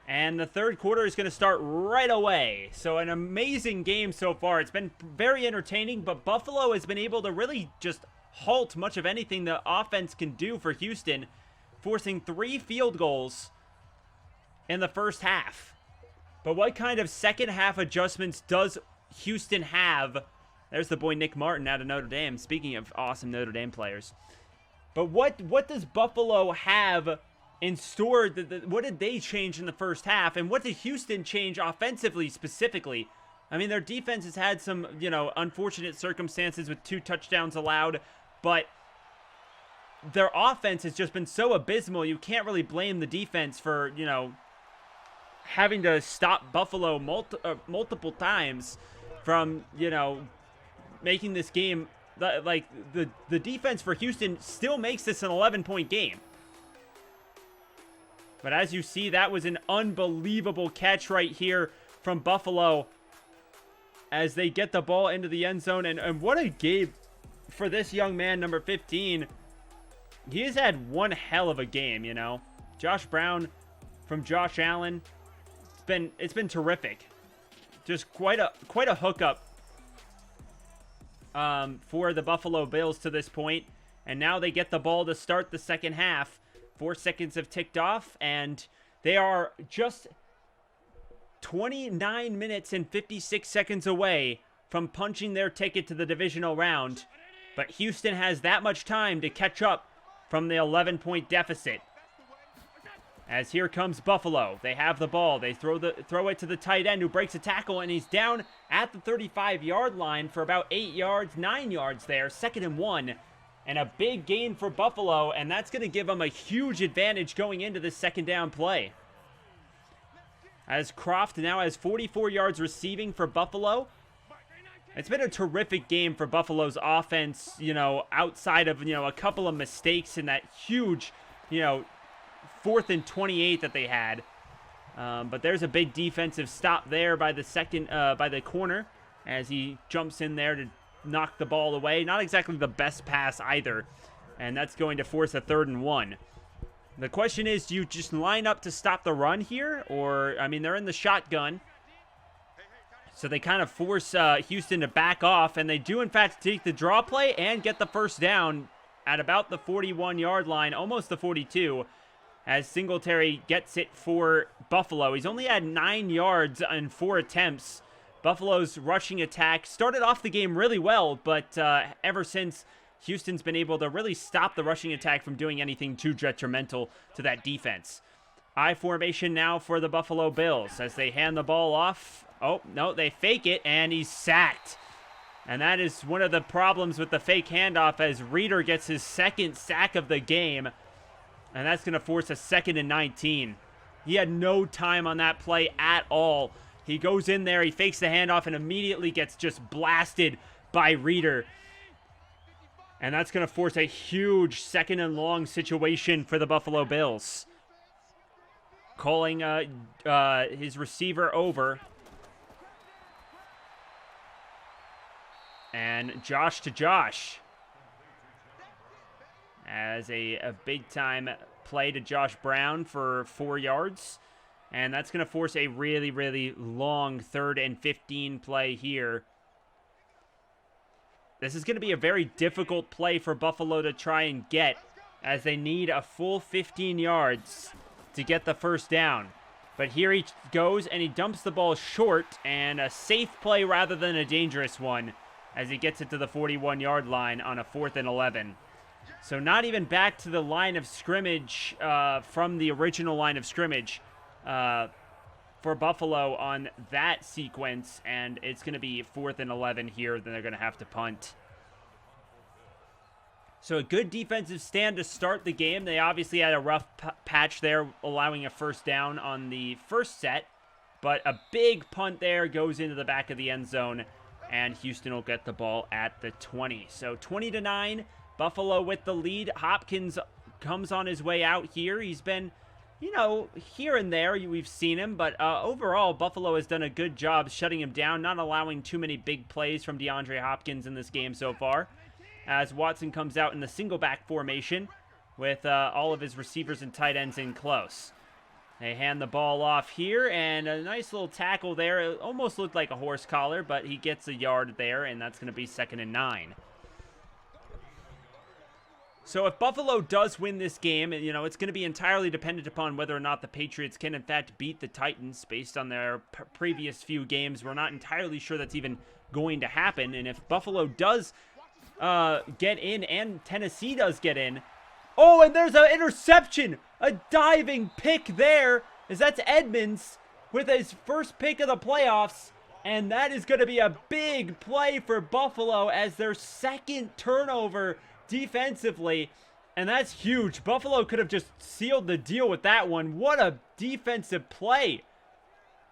And the third quarter is going to start right away. So an amazing game so far. It's been very entertaining, but Buffalo has been able to really just halt much of anything the offense can do for Houston, forcing 3 field goals in the first half. But what kind of second half adjustments does Houston have? There's the boy Nick Martin out of Notre Dame. Speaking of awesome Notre Dame players. But what does Buffalo have in store? What did they change in the first half? And what did Houston change offensively specifically? I mean, their defense has had some, you know, unfortunate circumstances with 2 touchdowns allowed, but their offense has just been so abysmal. You can't really blame the defense for, you know, having to stop Buffalo multiple times from, you know, making this game. Like, the defense for Houston still makes this an 11-point game. But as you see, that was an unbelievable catch right here from Buffalo as they get the ball into the end zone. And what a game for this young man, number 15. He has had one hell of a game, you know. Josh Brown from Josh Allen. It's been terrific. Just quite a hookup for the Buffalo Bills to this point. And now they get the ball to start the second half. 4 seconds have ticked off, and they are just 29 minutes and 56 seconds away from punching their ticket to the divisional round. But Houston has that much time to catch up from the 11-point deficit. As here comes Buffalo. They have the ball. They throw it to the tight end who breaks a tackle, and he's down at the 35-yard line for about 8 yards, 9 yards there. 2nd and 1. And a big gain for Buffalo, and that's going to give them a huge advantage going into this second down play. As Croft now has 44 yards receiving for Buffalo. It's been a terrific game for Buffalo's offense, you know, outside of, you know, a couple of mistakes in that huge, you know, 4th and 28 that they had. But there's a big defensive stop there by the corner as he jumps in there to knock the ball away. Not exactly the best pass either. And that's going to force a 3rd and 1. The question is, do you just line up to stop the run here? Or, I mean, they're in the shotgun. So they kind of force Houston to back off. And they do, in fact, take the draw play and get the first down at about the 41-yard line. Almost the 42. As Singletary gets it for Buffalo. He's only had 9 yards in 4 attempts. Buffalo's rushing attack started off the game really well, but ever since, Houston's been able to really stop the rushing attack from doing anything too detrimental to that defense. I formation now for the Buffalo Bills as they hand the ball off. Oh, no, they fake it, and he's sacked. And that is one of the problems with the fake handoff as Reeder gets his 2nd sack of the game. And that's going to force a 2nd and 19. He had no time on that play at all. He goes in there, he fakes the handoff, and immediately gets just blasted by Reeder. And that's going to force a huge 2nd and long situation for the Buffalo Bills. Calling his receiver over. And Josh to Josh. As a big-time play to Josh Brown for 4 yards. And that's going to force a really, really long 3rd and 15 play here. This is going to be a very difficult play for Buffalo to try and get, as they need a full 15 yards to get the first down. But here he goes, and he dumps the ball short, and a safe play rather than a dangerous one, as he gets it to the 41-yard line on a 4th and 11. So not even back to the line of scrimmage from the original line of scrimmage. For Buffalo on that sequence, and it's going to be 4th and 11 here. Then they're going to have to punt. So a good defensive stand to start the game. They obviously had a rough patch there, allowing a first down on the first set, but a big punt there goes into the back of the end zone, and Houston will get the ball at the 20. So 20-9, Buffalo with the lead. Hopkins comes on his way out here. He's been, you know, here and there, we've seen him, but overall, Buffalo has done a good job shutting him down, not allowing too many big plays from DeAndre Hopkins in this game so far, as Watson comes out in the single back formation with all of his receivers and tight ends in close. They hand the ball off here, and a nice little tackle there. It almost looked like a horse collar, but he gets a yard there, and that's going to be 2nd and 9. So if Buffalo does win this game, you know, it's going to be entirely dependent upon whether or not the Patriots can, in fact, beat the Titans based on their previous few games. We're not entirely sure that's even going to happen. And if Buffalo does get in and Tennessee does get in. Oh, and there's an interception. A diving pick there, as that's Edmonds with his first pick of the playoffs. And that is going to be a big play for Buffalo as their second turnover defensively. And that's huge. Buffalo could have just sealed the deal with that one. What a defensive play.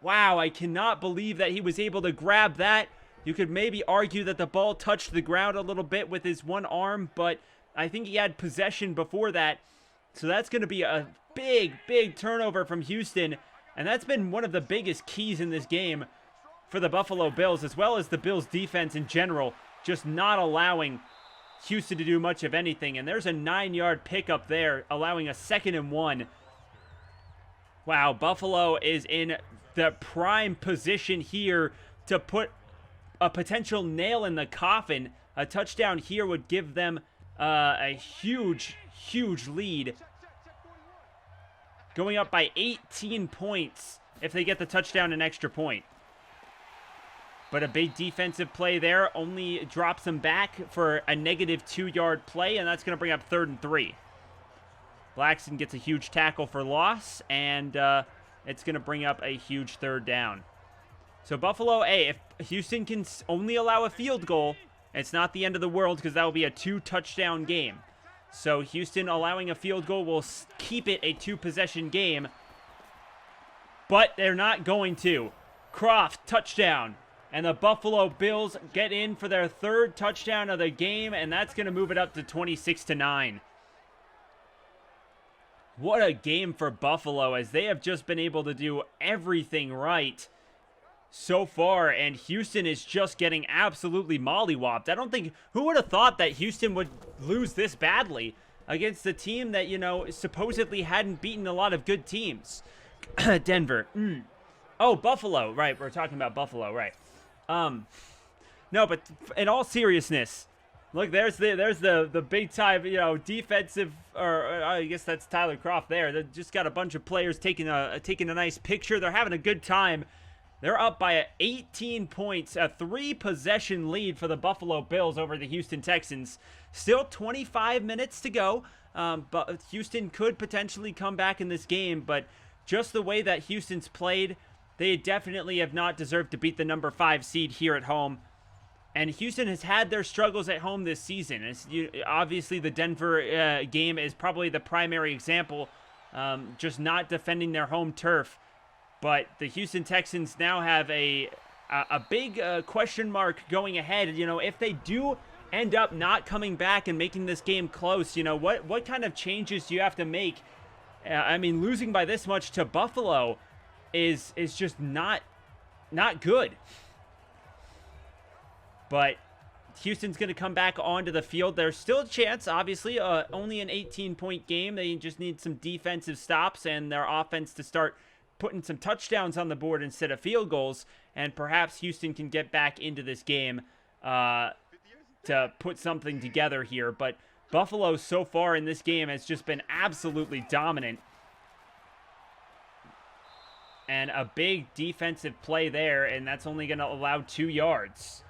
Wow, I cannot believe that he was able to grab that. You could maybe argue that the ball touched the ground a little bit with his one arm, but I think he had possession before that. So that's going to be a big, big turnover from Houston. And that's been one of the biggest keys in this game for the Buffalo Bills, as well as the Bills defense in general, just not allowing Houston to do much of anything. And there's a 9-yard pickup there, allowing a 2nd and 1. Wow, Buffalo is in the prime position here to put a potential nail in the coffin. A touchdown here would give them a huge, huge lead. Going up by 18 points if they get the touchdown and extra point. But a big defensive play there only drops them back for a negative 2-yard play, and that's going to bring up 3rd and 3. Blackson gets a huge tackle for loss, and it's going to bring up a huge 3rd down. So Buffalo, if Houston can only allow a field goal, it's not the end of the world because that will be a 2-touchdown game. So Houston allowing a field goal will keep it a 2-possession game. But they're not going to. Croft, touchdown. And the Buffalo Bills get in for their 3rd touchdown of the game, and that's going to move it up to 26-9. What a game for Buffalo, as they have just been able to do everything right so far, and Houston is just getting absolutely mollywopped. I don't think, who would have thought that Houston would lose this badly against a team that, you know, supposedly hadn't beaten a lot of good teams. Denver. Oh, Buffalo. Right, we're talking about Buffalo, right. No, but in all seriousness, look, there's the big time, you know, defensive, or I guess that's Tyler Croft there. They just got a bunch of players taking a nice picture. They're having a good time. They're up by 18 points, a 3-possession lead for the Buffalo Bills over the Houston Texans. Still 25 minutes to go, but Houston could potentially come back in this game, but just the way that Houston's played, they definitely have not deserved to beat the number 5 seed here at home. And Houston has had their struggles at home this season. Obviously, the Denver game is probably the primary example, just not defending their home turf. But the Houston Texans now have a big question mark going ahead. You know, if they do end up not coming back and making this game close, you know, what kind of changes do you have to make? I mean, losing by this much to Buffalo is just not good. But Houston's going to come back onto the field. There's still a chance, obviously, only an 18-point game. They just need some defensive stops and their offense to start putting some touchdowns on the board instead of field goals, and perhaps Houston can get back into this game to put something together here. But Buffalo so far in this game has just been absolutely dominant. And a big defensive play there, and that's only going to allow 2 yards.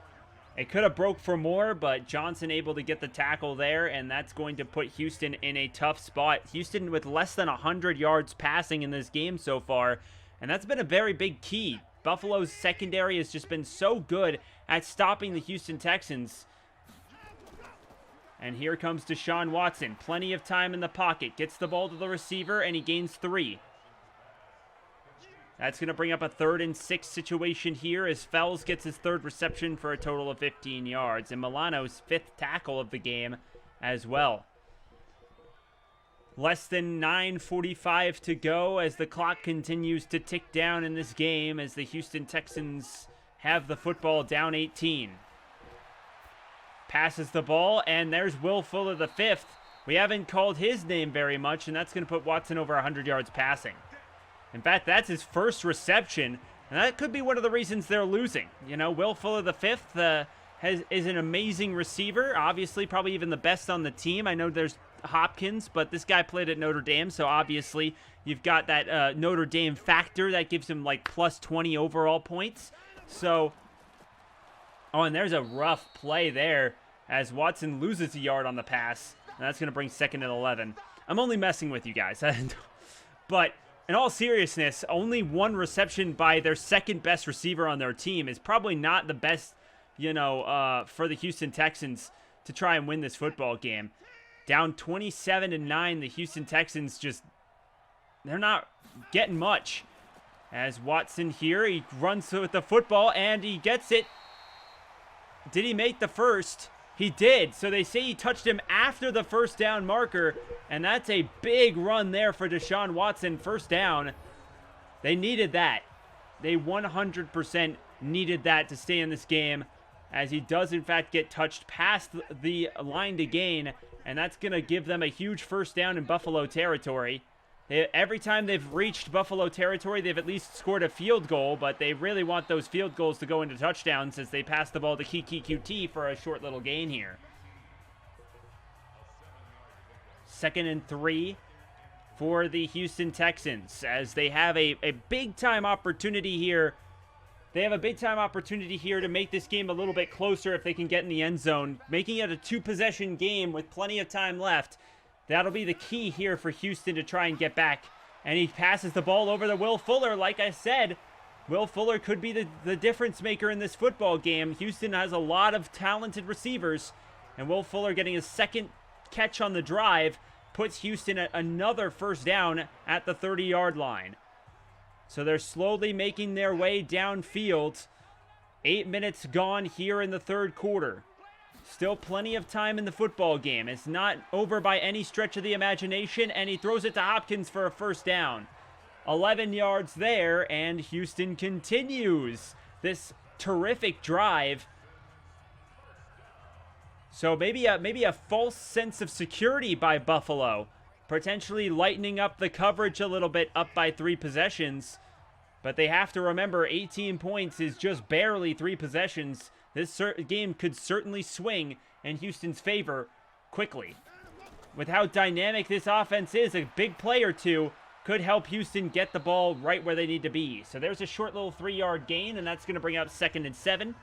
It could have broke for more, but Johnson able to get the tackle there, and that's going to put Houston in a tough spot. Houston with less than 100 yards passing in this game so far, and that's been a very big key. Buffalo's secondary has just been so good at stopping the Houston Texans. And here comes Deshaun Watson. Plenty of time in the pocket. Gets the ball to the receiver, and he gains 3. That's going to bring up a 3rd and 6 situation here as Fells gets his 3rd reception for a total of 15 yards. And Milano's 5th tackle of the game as well. Less than 9:45 to go as the clock continues to tick down in this game as the Houston Texans have the football down 18. Passes the ball, and there's Will Fuller the 5th. We haven't called his name very much, and that's going to put Watson over 100 yards passing. In fact, that's his 1st reception, and that could be one of the reasons they're losing. You know, Will Fuller the 5th is an amazing receiver, obviously probably even the best on the team. I know there's Hopkins, but this guy played at Notre Dame, so obviously you've got that Notre Dame factor that gives him like plus 20 overall points. So, oh, and there's a rough play there as Watson loses a yard on the pass, and that's going to bring 2nd and 11. I'm only messing with you guys, but in all seriousness, only one reception by their second best receiver on their team is probably not the best, for the Houston Texans to try and win this football game. Down 27-9, the Houston Texans they're not getting much. As Watson here, he runs with the football and he gets it. Did he make the first? He did. So they say he touched him after the first down marker, and that's a big run there for Deshaun Watson. First down. They needed that. They 100% needed that to stay in this game, as he does in fact get touched past the line to gain, and that's going to give them a huge first down in Buffalo territory. Every time they've reached Buffalo territory, they've at least scored a field goal, but they really want those field goals to go into touchdowns as they pass the ball to Kiki QT for a short little gain here. 2nd and 3 for the Houston Texans, as they have a big-time opportunity here. They have a big-time opportunity here to make this game a little bit closer if they can get in the end zone, making it a 2-possession game with plenty of time left. That'll be the key here for Houston to try and get back. And he passes the ball over to Will Fuller. Like I said, Will Fuller could be the difference maker in this football game. Houston has a lot of talented receivers, and Will Fuller getting his second catch on the drive puts Houston at another first down at the 30-yard line. So they're slowly making their way downfield. 8 minutes gone here in the third quarter. Still plenty of time in the football game. It's not over by any stretch of the imagination, and he throws it to Hopkins for a first down. 11 yards there, and Houston continues this terrific drive. So maybe a false sense of security by Buffalo, potentially lightening up the coverage a little bit, up by 3 possessions. But they have to remember 18 points is just barely 3 possessions. This game could certainly swing in Houston's favor quickly. With how dynamic this offense is, a big play or two could help Houston get the ball right where they need to be. So there's a short little 3-yard gain, and that's going to bring up 2nd and 7.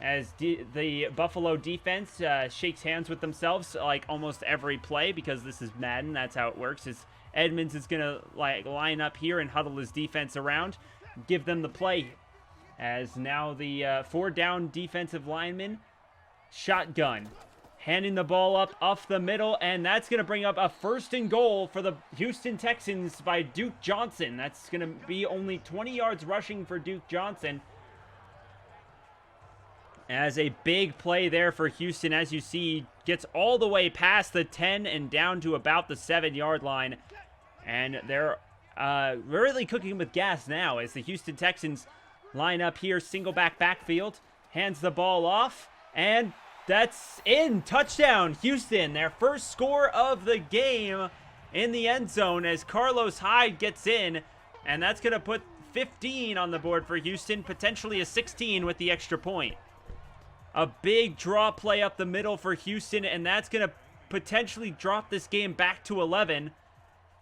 As the Buffalo defense shakes hands with themselves like almost every play, because this is Madden. That's how it works. Is Edmonds is going to line up here and huddle his defense around, give them the play. As now the 4-down defensive lineman, shotgun, handing the ball up off the middle, and that's going to bring up a 1st and goal for the Houston Texans by Duke Johnson. That's going to be only 20 yards rushing for Duke Johnson. As a big play there for Houston, as you see, gets all the way past the 10 and down to about the 7-yard line. And they're really cooking with gas now as the Houston Texans line up here, single backfield, hands the ball off, and that's in. Touchdown, Houston. Their first score of the game in the end zone as Carlos Hyde gets in, and that's going to put 15 on the board for Houston, potentially a 16 with the extra point. A big draw play up the middle for Houston, and that's going to potentially drop this game back to 11.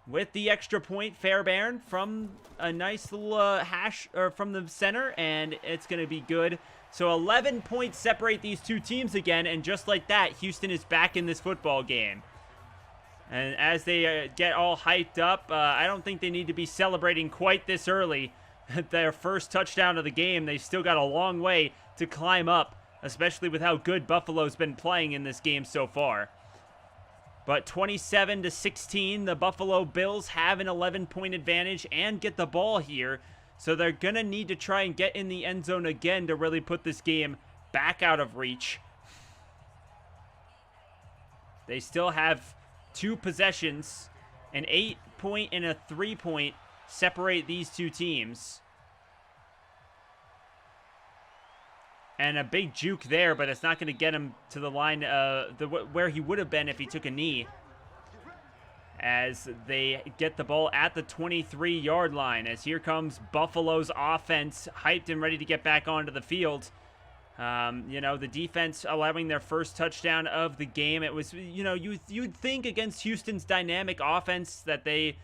With the extra point, Fairbairn from a nice little hash or from the center, and it's going to be good. So 11 points separate these two teams again, and just like that, Houston is back in this football game. And as they get all hyped up, I don't think they need to be celebrating quite this early. Their first touchdown of the game, they still got a long way to climb up, especially with how good Buffalo's been playing in this game so far. But 27-16, the Buffalo Bills have an 11-point advantage and get the ball here. So they're going to need to try and get in the end zone again to really put this game back out of reach. They still have 2 possessions. An 8-point and a 3-point separate these two teams. And a big juke there, but it's not going to get him to the line where he would have been if he took a knee. As they get the ball at the 23-yard line. As here comes Buffalo's offense, hyped and ready to get back onto the field. The defense allowing their first touchdown of the game. It was, you'd think against Houston's dynamic offense that it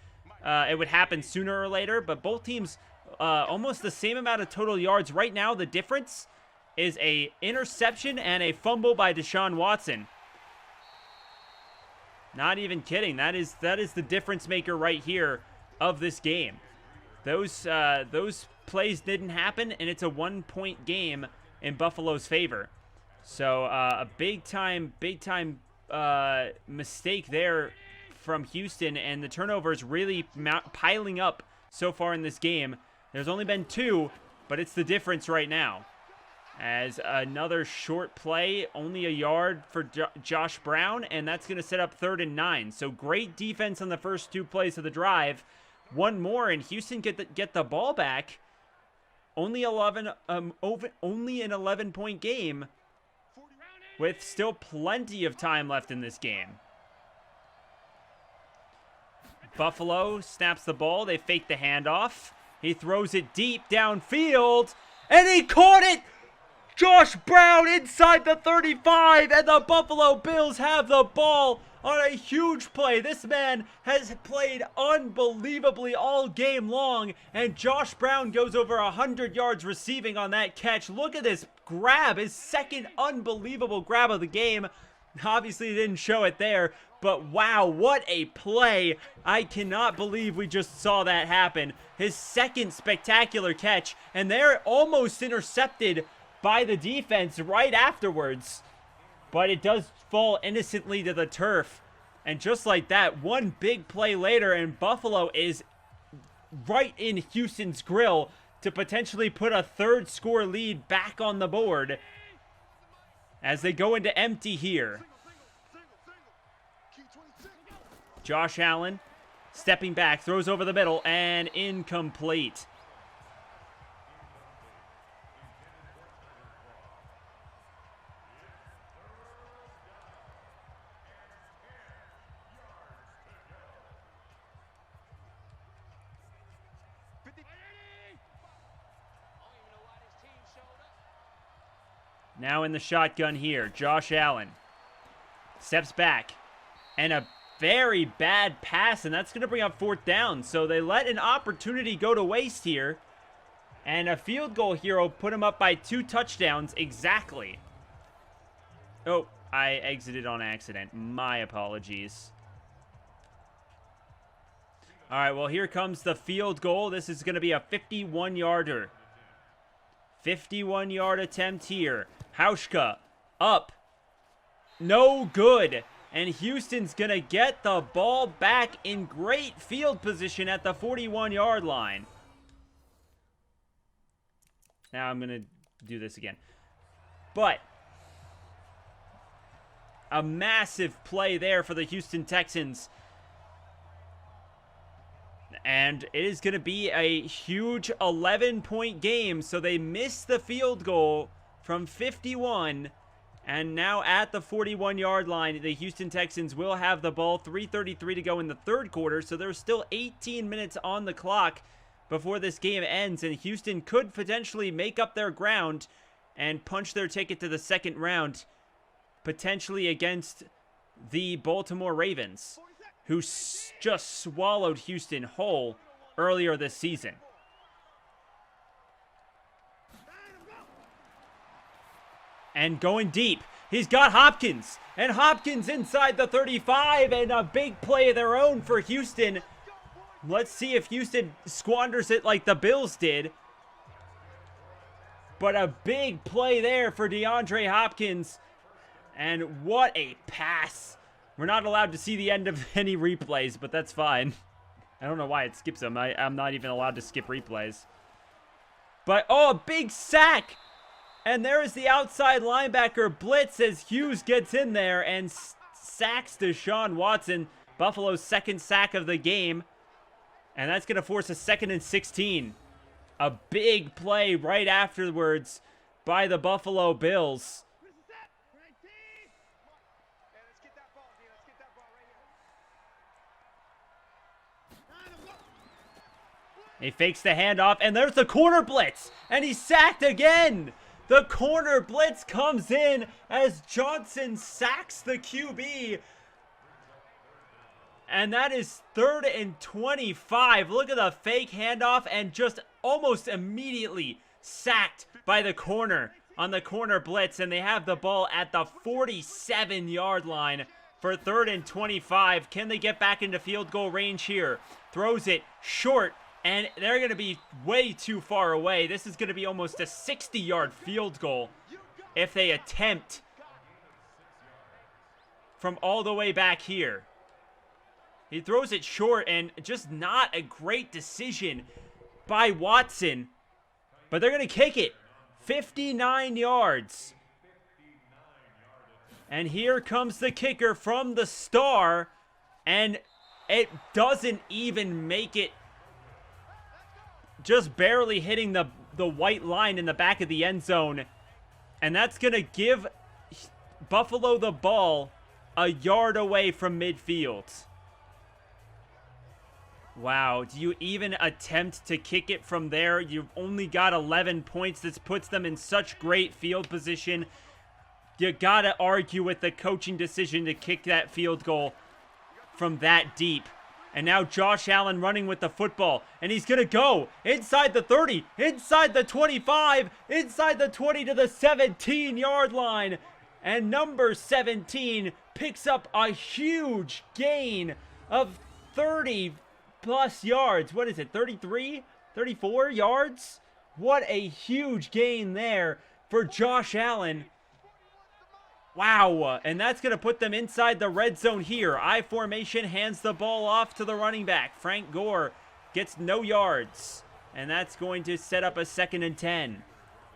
would happen sooner or later. But both teams almost the same amount of total yards. Right now, the difference is a interception and a fumble by Deshaun Watson. Not even kidding. That is the difference maker right here of this game. Those plays didn't happen, and it's a 1-point game in Buffalo's favor. So a big time mistake there from Houston, and the turnovers really piling up so far in this game. There's only been 2, but it's the difference right now. As another short play, only a yard for Josh Brown, and that's going to set up 3rd and 9. So great defense on the first 2 plays of the drive. One more, and Houston get the ball back. Only an 11-point game, with still plenty of time left in this game. Buffalo snaps the ball. They fake the handoff. He throws it deep downfield, and he caught it! Josh Brown inside the 35, and the Buffalo Bills have the ball on a huge play. This man has played unbelievably all game long, and Josh Brown goes over 100 yards receiving on that catch. Look at this grab, his second unbelievable grab of the game. Obviously, didn't show it there, but wow, what a play. I cannot believe we just saw that happen. His second spectacular catch, and they're almost intercepted by the defense right afterwards. But it does fall innocently to the turf. And just like that, one big play later, and Buffalo is right in Houston's grill to potentially put a 3rd score lead back on the board as they go into empty here. Josh Allen stepping back, throws over the middle, and incomplete. Now in the shotgun here, Josh Allen steps back, and a very bad pass, and that's going to bring up 4th down. So they let an opportunity go to waste here, and a field goal here will put him up by 2 touchdowns exactly. Oh, I exited on accident. My apologies. All right, well, here comes the field goal. This is going to be a 51-yarder. 51-yard attempt here. Hauschka up. No good. And Houston's going to get the ball back in great field position at the 41-yard line. Now I'm going to do this again. But a massive play there for the Houston Texans. And it is going to be a huge 11-point game. So they missed the field goal from 51. And now at the 41-yard line, the Houston Texans will have the ball. 3:33 to go in the 3rd quarter. So there's still 18 minutes on the clock before this game ends. And Houston could potentially make up their ground and punch their ticket to the 2nd round. Potentially against the Baltimore Ravens, who just swallowed Houston whole earlier this season. And going deep, he's got Hopkins. And Hopkins inside the 35, and a big play of their own for Houston. Let's see if Houston squanders it like the Bills did. But a big play there for DeAndre Hopkins. And what a pass. We're not allowed to see the end of any replays, but that's fine. I don't know why it skips them. I'm not even allowed to skip replays. But, oh, a big sack. And there is the outside linebacker blitz as Hughes gets in there and sacks Deshaun Watson. Buffalo's 2nd sack of the game. And that's going to force a 2nd and 16. A big play right afterwards by the Buffalo Bills. He fakes the handoff, and there's the corner blitz, and he's sacked again. The corner blitz comes in as Johnson sacks the QB. And that is 3rd and 25. Look at the fake handoff, and just almost immediately sacked by the corner on the corner blitz. And they have the ball at the 47-yard line. for 3rd and 25. Can they get back into field goal range here? Throws it short, and they're going to be way too far away. This is going to be almost a 60-yard field goal if they attempt from all the way back here. He throws it short, and just not a great decision by Watson. But they're going to kick it. 59 yards. And here comes the kicker from the star. And it doesn't even make it. Just barely hitting the white line in the back of the end zone. And that's going to give Buffalo the ball a yard away from midfield. Wow, do you even attempt to kick it from there? You've only got 11 points. This puts them in such great field position. You gotta argue with the coaching decision to kick that field goal from that deep. And now Josh Allen running with the football. And he's gonna go inside the 30, inside the 25, inside the 20 to the 17-yard line. And number 17 picks up a huge gain of 30 plus yards. What is it, 33, 34 yards? What a huge gain there for Josh Allen. Wow, and that's going to put them inside the red zone here. I formation, hands the ball off to the running back. Frank Gore gets no yards, and that's going to set up a 2nd and 10.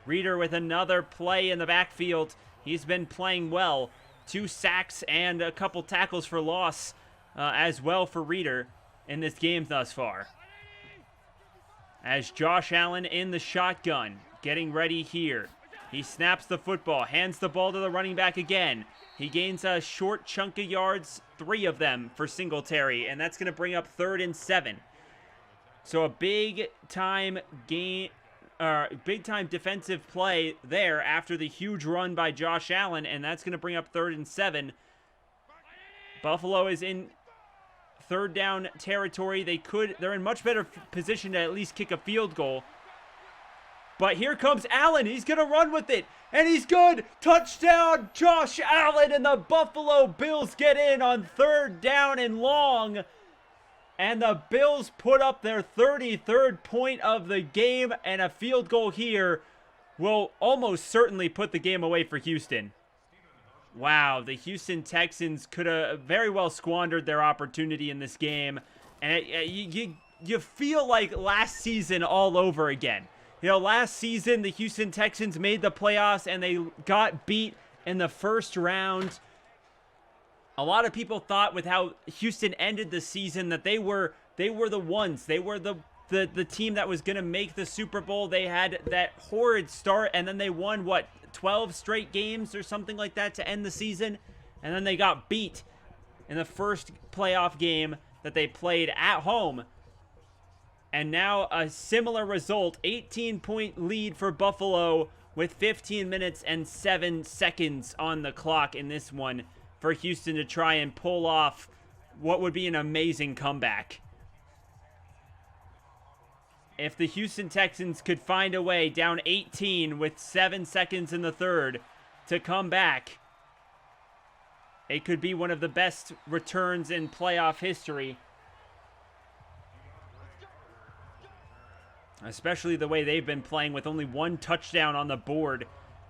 Reeder with another play in the backfield. He's been playing well. 2 sacks and a couple tackles for loss as well for Reeder in this game thus far. As Josh Allen in the shotgun, getting ready here. He snaps the football, hands the ball to the running back again. He gains a short chunk of yards, 3 of them for Singletary, and that's going to bring up 3rd and 7. So a big-time defensive play there after the huge run by Josh Allen, and that's going to bring up 3rd and 7. Buffalo is in 3rd down territory. They're in much better position to at least kick a field goal. But here comes Allen. He's going to run with it. And he's good. Touchdown, Josh Allen. And the Buffalo Bills get in on 3rd down and long. And the Bills put up their 33rd point of the game. And a field goal here will almost certainly put the game away for Houston. Wow, the Houston Texans could have very well squandered their opportunity in this game. And you feel like last season all over again. You know, last season, the Houston Texans made the playoffs, and they got beat in the first round. A lot of people thought with how Houston ended the season that they were the ones. They were the team that was going to make the Super Bowl. They had that horrid start, and then they won, 12 straight games or something like that to end the season? And then they got beat in the first playoff game that they played at home. And now a similar result, 18-point lead for Buffalo with 15 minutes and 7 seconds on the clock in this one for Houston to try and pull off what would be an amazing comeback. If the Houston Texans could find a way down 18 with 7 seconds in the third to come back, it could be one of the best returns in playoff history. Especially the way they've been playing with only 1 touchdown on the board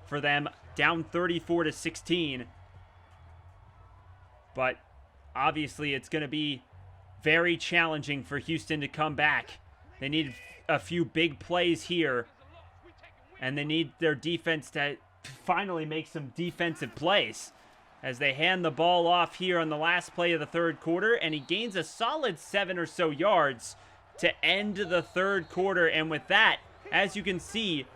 for them, down 34-16. But obviously it's going to be very challenging for Houston to come back. They need a few big plays here, and they need their defense to finally make some defensive plays as they hand the ball off here on the last play of the third quarter, and he gains a solid 7 or so yards to end the third quarter. And with that, as you can see,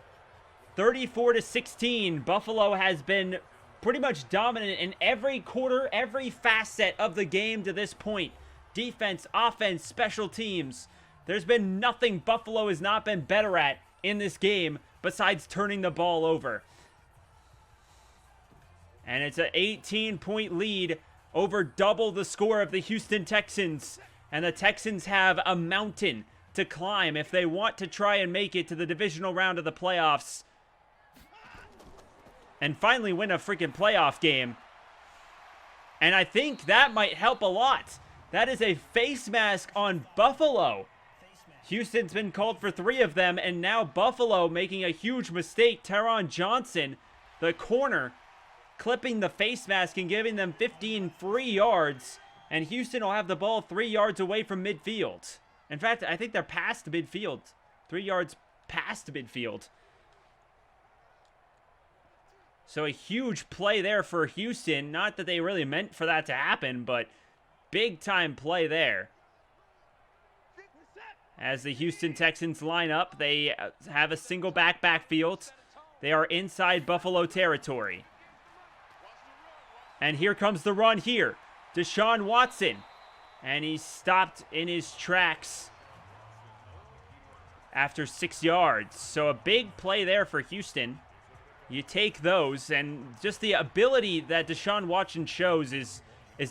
34-16, Buffalo has been pretty much dominant in every quarter, every facet of the game to this point. Defense, offense, special teams. There's been nothing Buffalo has not been better at in this game besides turning the ball over. And it's an 18-point lead over double the score of the Houston Texans. And the Texans have a mountain to climb if they want to try and make it to the divisional round of the playoffs and finally win a freaking playoff game. And I think that might help a lot. That is a face mask on Buffalo. Houston's been called for 3 of them, and now Buffalo making a huge mistake. Teron Johnson, the corner, clipping the face mask and giving them 15 free yards. And Houston will have the ball 3 yards away from midfield. In fact, I think they're past midfield. 3 yards past midfield. So a huge play there for Houston. Not that they really meant for that to happen, but big time play there. As the Houston Texans line up, they have a single backfield. They are inside Buffalo territory. And here comes the run here. Deshaun Watson. And he's stopped in his tracks after 6 yards. So a big play there for Houston. You take those, and just the ability that Deshaun Watson shows is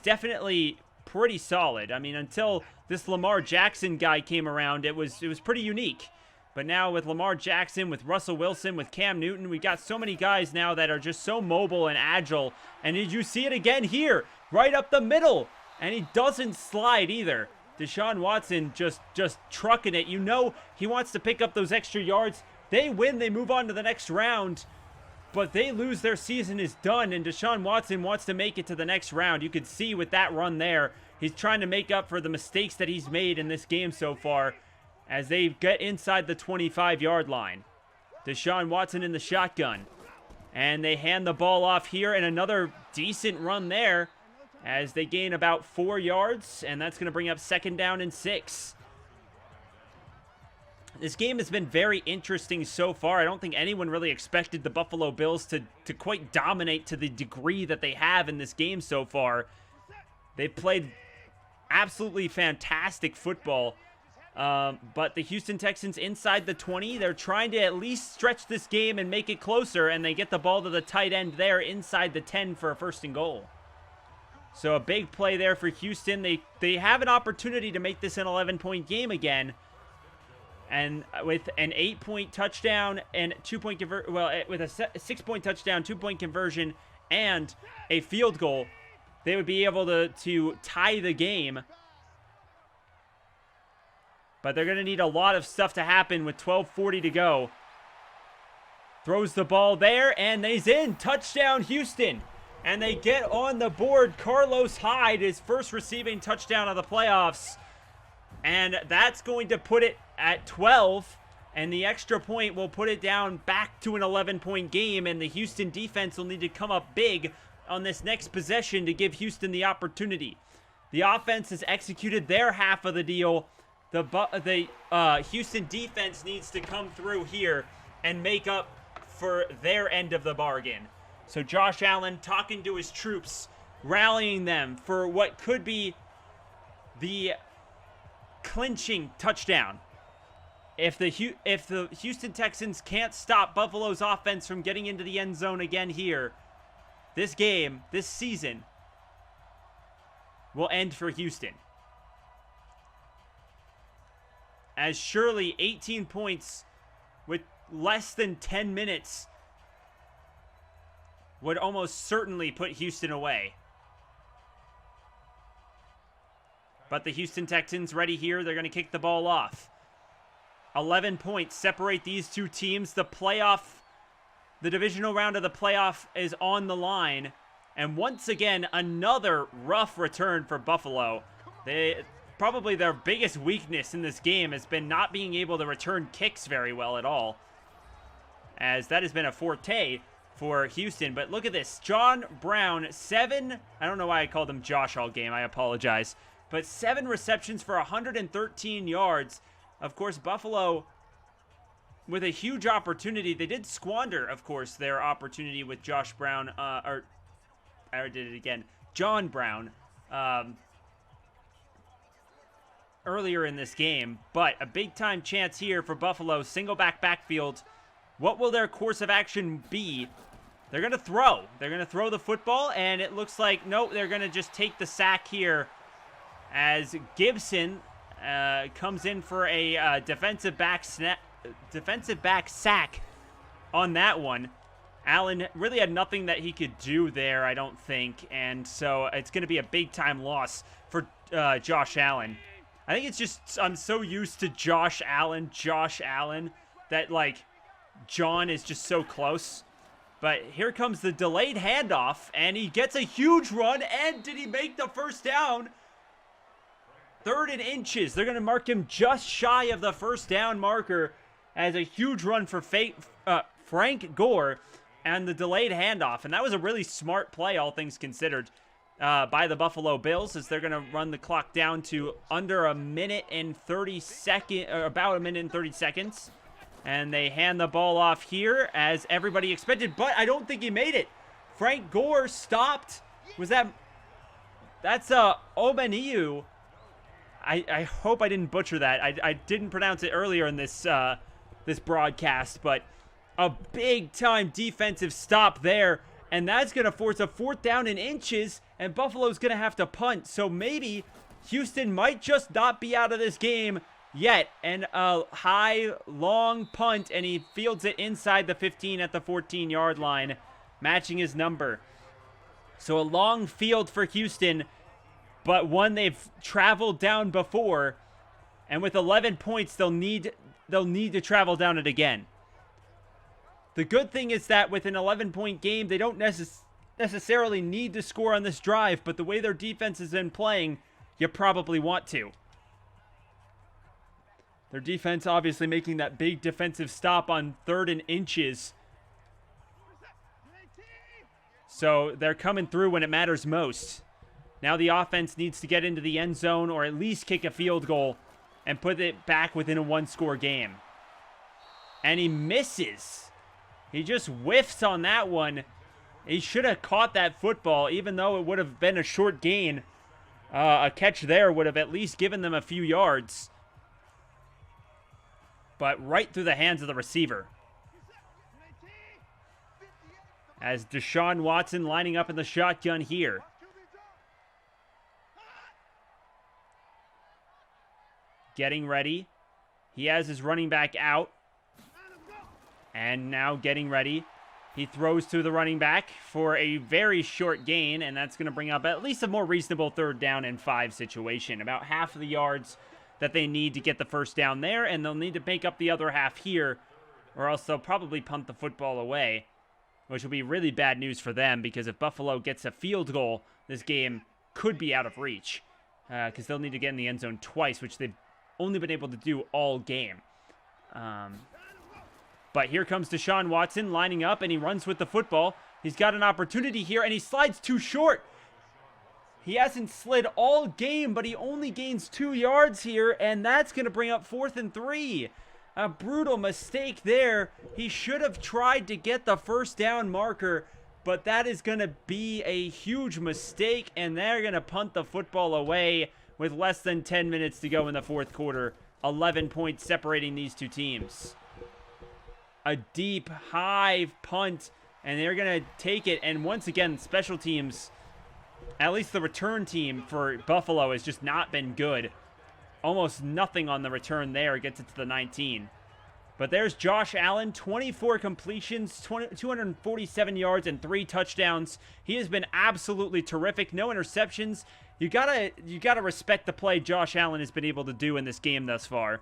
definitely pretty solid. I mean, until this Lamar Jackson guy came around, it was pretty unique. But now with Lamar Jackson, with Russell Wilson, with Cam Newton, we got so many guys now that are just so mobile and agile. And did you see it again here? Right up the middle. And he doesn't slide either. Deshaun Watson just trucking it. You know he wants to pick up those extra yards. They win, they move on to the next round. But they lose, their season is done, and Deshaun Watson wants to make it to the next round. You could see with that run there, he's trying to make up for the mistakes that he's made in this game so far as they get inside the 25-yard line. Deshaun Watson in the shotgun. And they hand the ball off here, and another decent run there as they gain about 4 yards, and that's going to bring up 2nd down and 6. This game has been very interesting so far. I don't think anyone really expected the Buffalo Bills to quite dominate to the degree that they have in this game so far. They've played absolutely fantastic football. But the Houston Texans inside the 20, they're trying to at least stretch this game and make it closer, and they get the ball to the tight end there inside the 10 for a 1st and goal. So a big play there for Houston. They have an opportunity to make this an 11-point game again. And with an 8-point touchdown and 2-point conversion, well, with a 6-point touchdown, 2-point conversion, and a field goal, they would be able to tie the game. But they're going to need a lot of stuff to happen with 12:40 to go. Throws the ball there, and he's in. Touchdown, Houston. And they get on the board. Carlos Hyde, his first receiving touchdown of the playoffs. And that's going to put it at 12. And the extra point will put it down back to an 11-point game. And the Houston defense will need to come up big on this next possession to give Houston the opportunity. The offense has executed their half of the deal. The Houston defense needs to come through here and make up for their end of the bargain. So Josh Allen talking to his troops, rallying them for what could be the clinching touchdown. If the Houston Texans can't stop Buffalo's offense from getting into the end zone again here, this game, this season, will end for Houston. As surely 18 points with less than 10 minutes would almost certainly put Houston away. But the Houston Texans ready here. They're going to kick the ball off. 11 points separate these two teams. The divisional round of the playoff is on the line. And once again, another rough return for Buffalo. Probably their biggest weakness in this game has been not being able to return kicks very well at all, as that has been a forte for Houston. But look at this. John Brown, I don't know why I called him Josh all game. I apologize. But 7 receptions for 113 yards. Of course, Buffalo with a huge opportunity. They did squander, of course, their opportunity with Josh Brown. I did it again. John Brown. Earlier in this game, but a big-time chance here for Buffalo. Single backfield. What will their course of action be? They're going to throw. They're going to throw the football, and it looks like, nope, they're going to just take the sack here as Gibson comes in for a defensive back sack on that one. Allen really had nothing that he could do there, I don't think. And so it's going to be a big-time loss for Josh Allen. I think it's just I'm so used to Josh Allen, that, like, John is just so close. But here comes the delayed handoff, and he gets a huge run, and did he make the first down? 3rd and inches. They're going to mark him just shy of the first down marker as a huge run for Frank Gore and the delayed handoff. And that was a really smart play, all things considered, by the Buffalo Bills, as they're going to run the clock down to under a minute and 30 seconds, or about a minute and 30 seconds. And they hand the ball off here as everybody expected, but I don't think he made it. Frank Gore stopped. That's Omeniu. I hope I didn't butcher that. I didn't pronounce it earlier in this this broadcast, but a big-time defensive stop there, and that's going to force a 4th down in inches, and Buffalo's going to have to punt. So maybe Houston might just not be out of this game yet. And a high, long punt, and he fields it inside the 15 at the 14-yard line, matching his number. So a long field for Houston, but one they've traveled down before, and with 11 points, they'll need to travel down it again. The good thing is that with an 11-point game, they don't necessarily need to score on this drive, but the way their defense has been playing, you probably want to. Their defense obviously making that big defensive stop on 3rd and inches. So they're coming through when it matters most. Now the offense needs to get into the end zone or at least kick a field goal and put it back within a 1-score game. And he misses. He just whiffs on that one. He should have caught that football, even though it would have been a short gain. A catch there would have at least given them a few yards. But right through the hands of the receiver. As Deshaun Watson lining up in the shotgun here. Getting ready. He has his running back out. And now getting ready. He throws to the running back for a very short gain, and that's going to bring up at least a more reasonable 3rd down and 5 situation. About half of the yards that they need to get the first down there, and they'll need to make up the other half here, or else they'll probably punt the football away, which will be really bad news for them, because if Buffalo gets a field goal, this game could be out of reach, because they'll need to get in the end zone twice, which they've only been able to do all game. But here comes Deshaun Watson lining up, and he runs with the football. He's got an opportunity here, and he slides too short. He hasn't slid all game, but he only gains 2 yards here, and that's going to bring up 4th and 3. A brutal mistake there. He should have tried to get the first down marker, but that is going to be a huge mistake, and they're going to punt the football away with less than 10 minutes to go in the 4th quarter. 11 points separating these two teams. A deep, high punt, and they're going to take it. And once again, special teams, at least the return team for Buffalo, has just not been good. Almost nothing on the return there. Gets it to the 19. But there's Josh Allen, 24 completions, 247 yards, and 3 touchdowns. He has been absolutely terrific. No interceptions. You gotta respect the play Josh Allen has been able to do in this game thus far.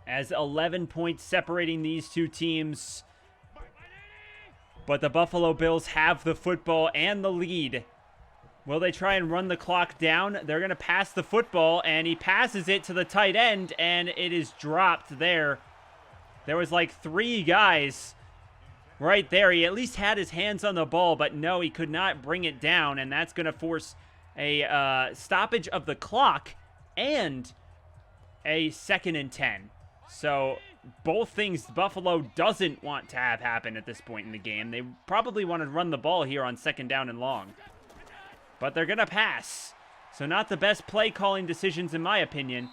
As 11 points separating these two teams. But the Buffalo Bills have the football and the lead. Will they try and run the clock down? They're going to pass the football, and he passes it to the tight end, and it is dropped there. There was like 3 guys right there. He at least had his hands on the ball, but no, he could not bring it down, and that's going to force a stoppage of the clock and a 2nd and 10. So both things Buffalo doesn't want to have happen at this point in the game. They probably want to run the ball here on 2nd down and long. But they're going to pass. So not the best play calling decisions in my opinion.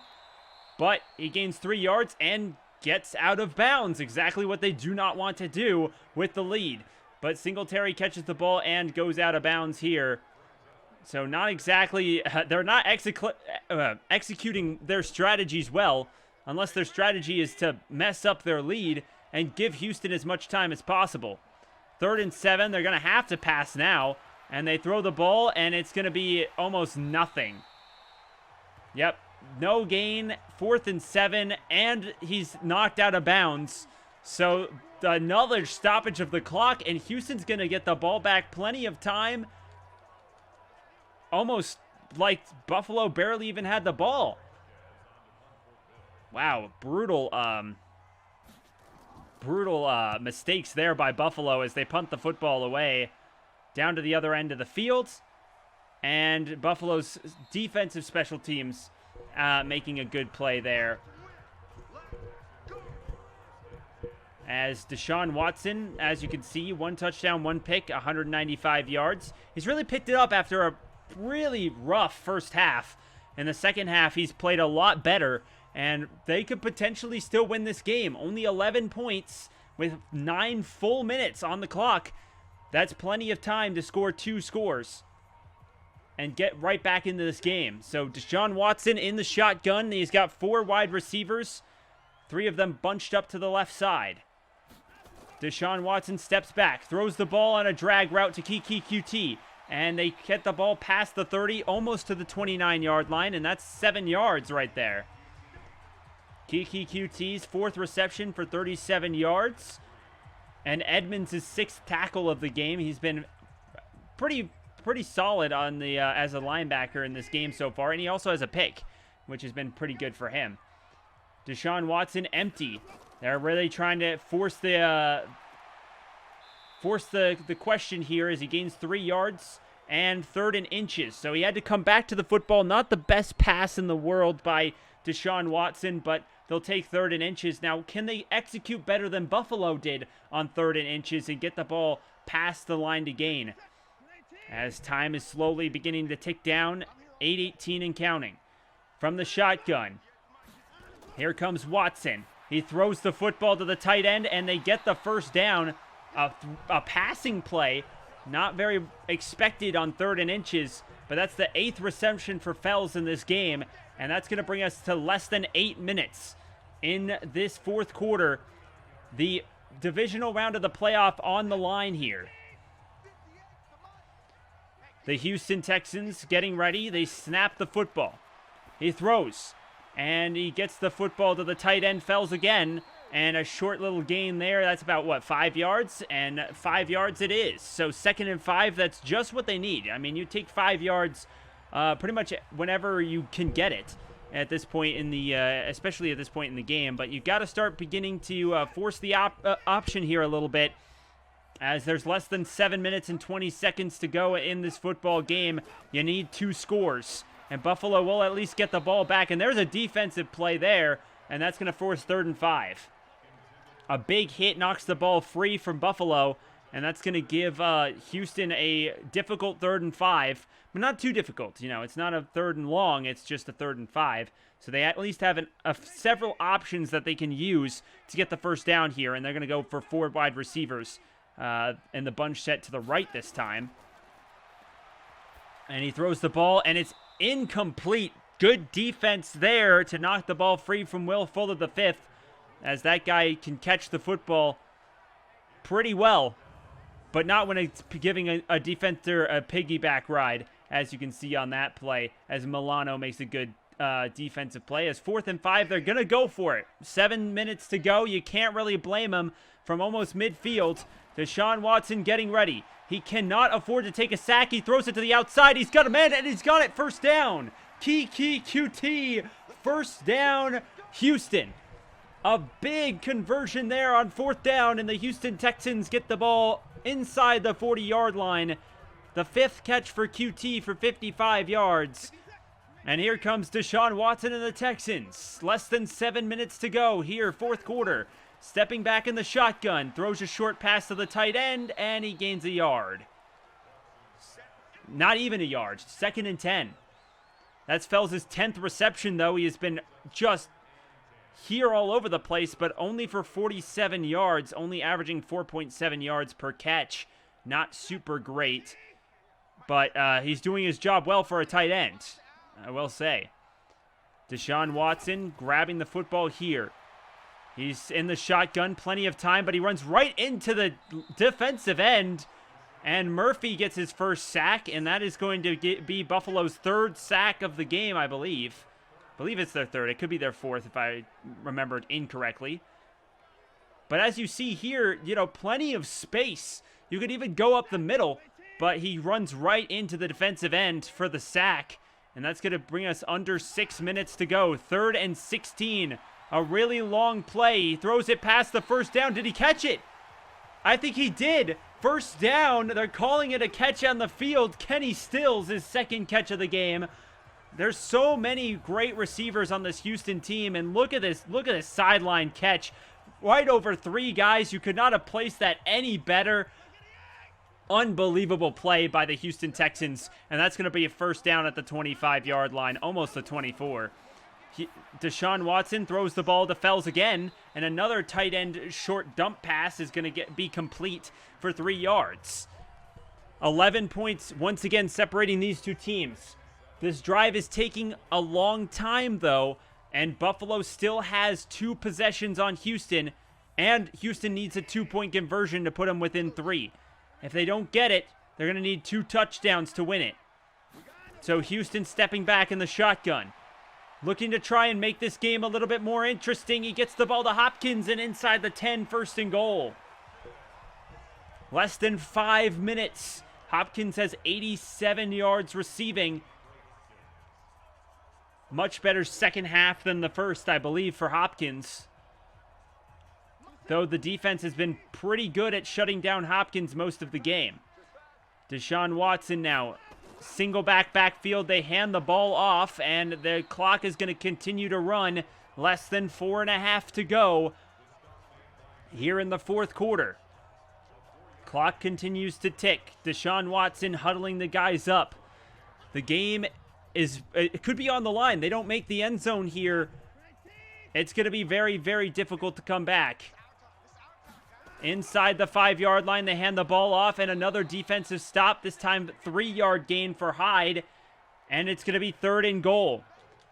But he gains 3 yards and gets out of bounds. Exactly what they do not want to do with the lead. But Singletary catches the ball and goes out of bounds here. So not exactly, they're not executing their strategies well. Unless their strategy is to mess up their lead and give Houston as much time as possible. 3rd and 7. They're going to have to pass now. And they throw the ball, and it's going to be almost nothing. Yep, no gain. 4th and 7, and he's knocked out of bounds. So another stoppage of the clock, and Houston's going to get the ball back. Plenty of time. Almost like Buffalo barely even had the ball. Wow, brutal mistakes there by Buffalo as they punt the football away down to the other end of the field. And Buffalo's defensive special teams making a good play there. As Deshaun Watson, as you can see, 1 touchdown, 1 pick, 195 yards. He's really picked it up after a really rough first half. In the second half, he's played a lot better, and they could potentially still win this game. Only 11 points with 9 full minutes on the clock. That's plenty of time to score 2 scores and get right back into this game. So Deshaun Watson in the shotgun. He's got 4 wide receivers, 3 of them bunched up to the left side. Deshaun Watson steps back, throws the ball on a drag route to Kiki QT, and they get the ball past the 30, almost to the 29-yard line, and that's 7 yards right there. Kiki QT's 4th reception for 37 yards. And Edmonds' 6th tackle of the game. He's been pretty solid on the as a linebacker in this game so far. And he also has a pick, which has been pretty good for him. Deshaun Watson empty. They're really trying to force the question here as he gains 3 yards and 3rd and inches. So he had to come back to the football. Not the best pass in the world by Deshaun Watson, but they'll take 3rd and inches. Now, can they execute better than Buffalo did on 3rd and inches and get the ball past the line to gain? As time is slowly beginning to tick down, 8:18 and counting. From the shotgun, here comes Watson. He throws the football to the tight end, and they get the first down. A passing play, not very expected on 3rd and inches, but that's the 8th reception for Fells in this game, and that's going to bring us to less than 8 minutes in this 4th quarter. The divisional round of the playoff on the line here. The Houston Texans getting ready. They snap the football. He throws, and he gets the football to the tight end, Fells again, and a short little gain there. That's about, what, 5 yards? And 5 yards it is. So 2nd and 5, that's just what they need. I mean, you take 5 yards pretty much whenever you can get it at this point in the, especially at this point in the game. But you've got to start beginning to force the option here a little bit, as there's less than 7 minutes and 20 seconds to go in this football game. You need 2 scores, and Buffalo will at least get the ball back. And there's a defensive play there, and that's going to force 3rd and 5. A big hit knocks the ball free from Buffalo, and that's going to give Houston a difficult 3rd and 5. But not too difficult. You know, it's not a 3rd and long. It's just a 3rd and 5. So they at least have several options that they can use to get the first down here. And they're going to go for 4 wide receivers in the bunch set to the right this time. And he throws the ball, and it's incomplete. Good defense there to knock the ball free from Will Fuller the 5th, as that guy can catch the football pretty well, but not when it's giving a defender a piggyback ride, as you can see on that play, as Milano makes a good defensive play. As 4th and 5, they're going to go for it. 7 minutes to go. You can't really blame them from almost midfield. Deshaun Watson getting ready. He cannot afford to take a sack. He throws it to the outside. He's got a man, and he's got it. First down. Kiki QT. First down, Houston. A big conversion there on 4th down, and the Houston Texans get the ball inside the 40-yard line. The 5th catch for QT for 55 yards. And here comes Deshaun Watson and the Texans. Less than 7 minutes to go here, 4th quarter. Stepping back in the shotgun, throws a short pass to the tight end, and he gains a yard. Not even a yard, 2nd and 10. That's Fells' 10th reception, though. He has been just here all over the place, but only for 47 yards, only averaging 4.7 yards per catch. Not super great, but he's doing his job well for a tight end, I will say. Deshaun Watson grabbing the football here. He's in the shotgun, plenty of time, but he runs right into the defensive end. And Murphy gets his first sack, and that is going to be Buffalo's third sack of the game, I believe. I believe it's their third. It could be their fourth if I remembered incorrectly. But as you see here, you know, plenty of space. You could even go up the middle, but he runs right into the defensive end for the sack. And that's going to bring us under 6 minutes to go. 3rd and 16. A really long play. He throws it past the first down. Did he catch it? I think he did. First down. They're calling it a catch on the field. Kenny Stills, his second catch of the game. There's so many great receivers on this Houston team. And look at this. Look at this sideline catch. Right over 3 guys. You could not have placed that any better. Unbelievable play by the Houston Texans. And that's going to be a first down at the 25-yard line. Almost the 24. Deshaun Watson throws the ball to Fells again, and another tight end short dump pass is going to be complete for 3 yards. 11 points once again separating these two teams. This drive is taking a long time though, and Buffalo still has 2 possessions on Houston, and Houston needs a 2-point conversion to put them within 3. If they don't get it, they're going to need 2 touchdowns to win it. So Houston stepping back in the shotgun. Looking to try and make this game a little bit more interesting. He gets the ball to Hopkins and inside the 10, 1st and goal. Less than 5 minutes. Hopkins has 87 yards receiving. Much better second half than the first, I believe, for Hopkins. Though the defense has been pretty good at shutting down Hopkins most of the game. Deshaun Watson now. Single backfield, they hand the ball off, and the clock is going to continue to run. Less than 4.5 to go here in the 4th quarter. Clock continues to tick. Deshaun Watson huddling the guys up. The game it could be on the line. They don't make the end zone here. It's going to be very, very difficult to come back. Inside the 5-yard line, they hand the ball off, and another defensive stop. This time, 3-yard gain for Hyde, and it's going to be 3rd and goal.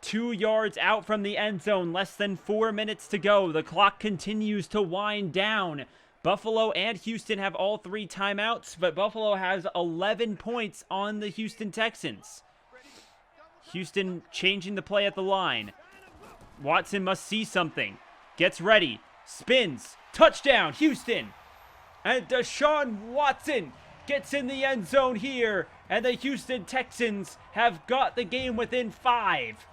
2 yards out from the end zone, less than 4 minutes to go. The clock continues to wind down. Buffalo and Houston have all 3 timeouts, but Buffalo has 11 points on the Houston Texans. Houston changing the play at the line. Watson must see something. Gets ready. Spins. Touchdown, Houston. And Deshaun Watson gets in the end zone here. And the Houston Texans have got the game within 5.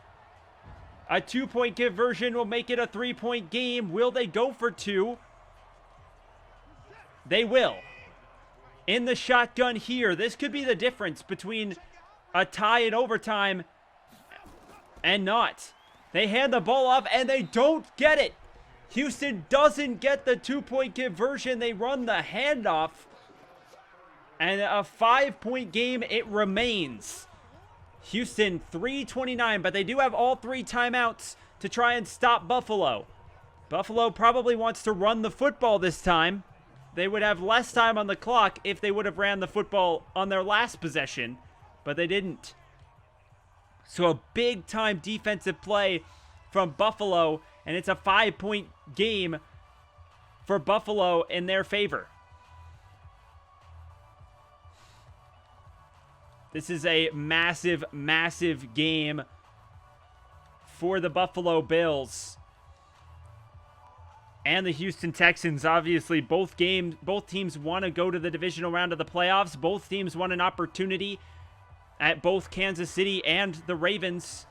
A 2-point conversion will make it a 3-point game. Will they go for 2? They will. In the shotgun here. This could be the difference between a tie in overtime and not. They hand the ball off and they don't get it. Houston doesn't get the 2-point conversion. They run the handoff. And a 5-point game it remains. Houston 3:29, but they do have all 3 timeouts to try and stop Buffalo. Buffalo probably wants to run the football this time. They would have less time on the clock if they would have ran the football on their last possession, but they didn't. So a big-time defensive play from Buffalo, and it's a 5-point game for Buffalo in their favor. This is a massive, massive game for the Buffalo Bills and the Houston Texans. Obviously, both teams want to go to the divisional round of the playoffs. Both teams want an opportunity at both Kansas City and the Ravens,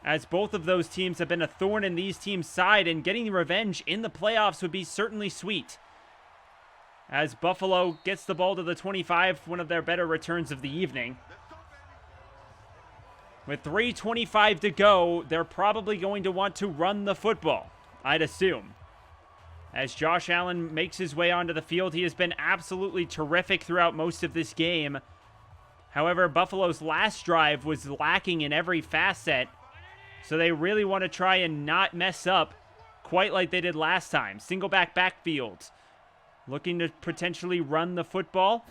as both of those teams have been a thorn in these teams' side, and getting revenge in the playoffs would be certainly sweet. As Buffalo gets the ball to the 25, one of their better returns of the evening. With 3:25 to go, they're probably going to want to run the football, I'd assume. As Josh Allen makes his way onto the field, he has been absolutely terrific throughout most of this game. However, Buffalo's last drive was lacking in every facet, so they really want to try and not mess up quite like they did last time. Single backfield. Looking to potentially run the football,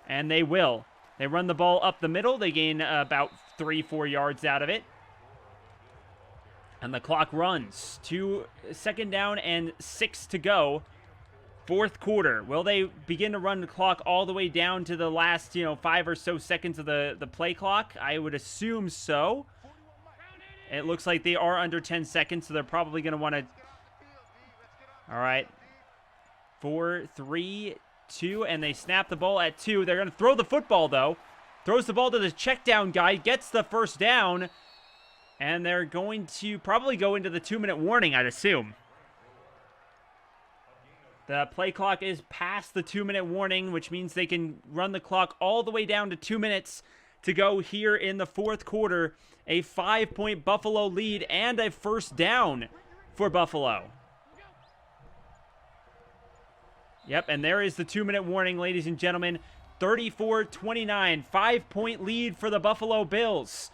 and they will. They run the ball up the middle. They gain about 3-4 yards out of it. And the clock runs. 2nd down and 6 to go. 4th quarter. Will they begin to run the clock all the way down to the last, 5 or so seconds of the play clock? I would assume so. It looks like they are under 10 seconds, so they're probably going to want to... All right. 4, 3, 2, and they snap the ball at 2. They're going to throw the football, though. Throws the ball to the check down guy, gets the first down, and they're going to probably go into the 2-minute warning, I'd assume. The play clock is past the 2-minute warning, which means they can run the clock all the way down to 2 minutes to go here in the 4th quarter. A 5-point Buffalo lead and a first down for Buffalo. Yep, and there is the 2-minute warning, ladies and gentlemen. 34-29, 5-point lead for the Buffalo Bills.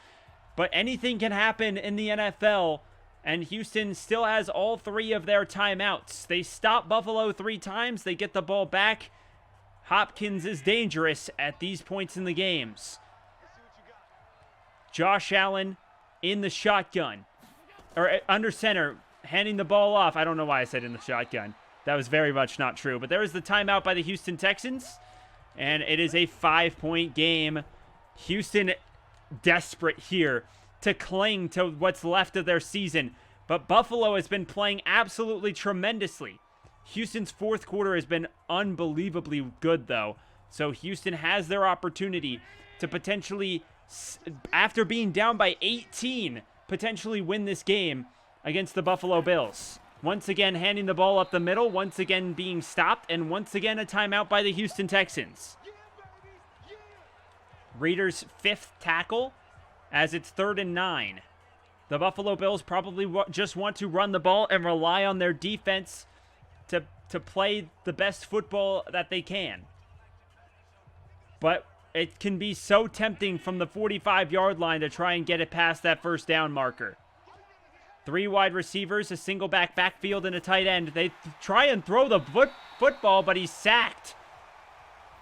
But anything can happen in the NFL, and Houston still has all 3 of their timeouts. They stop Buffalo 3 times, they get the ball back. Hopkins is dangerous at these points in the games. Josh Allen in the shotgun, or under center, handing the ball off. I don't know why I said in the shotgun. That was very much not true. But there is the timeout by the Houston Texans. And it is a 5-point game. Houston desperate here to cling to what's left of their season. But Buffalo has been playing absolutely tremendously. Houston's 4th quarter has been unbelievably good, though. So Houston has their opportunity to potentially, after being down by 18, potentially win this game against the Buffalo Bills. Once again, handing the ball up the middle. Once again, being stopped. And once again, a timeout by the Houston Texans. Raiders' 5th tackle as it's 3rd and 9. The Buffalo Bills probably just want to run the ball and rely on their defense to play the best football that they can. But it can be so tempting from the 45-yard line to try and get it past that first down marker. 3 wide receivers, a single backfield, and a tight end. They try and throw the football, but he's sacked.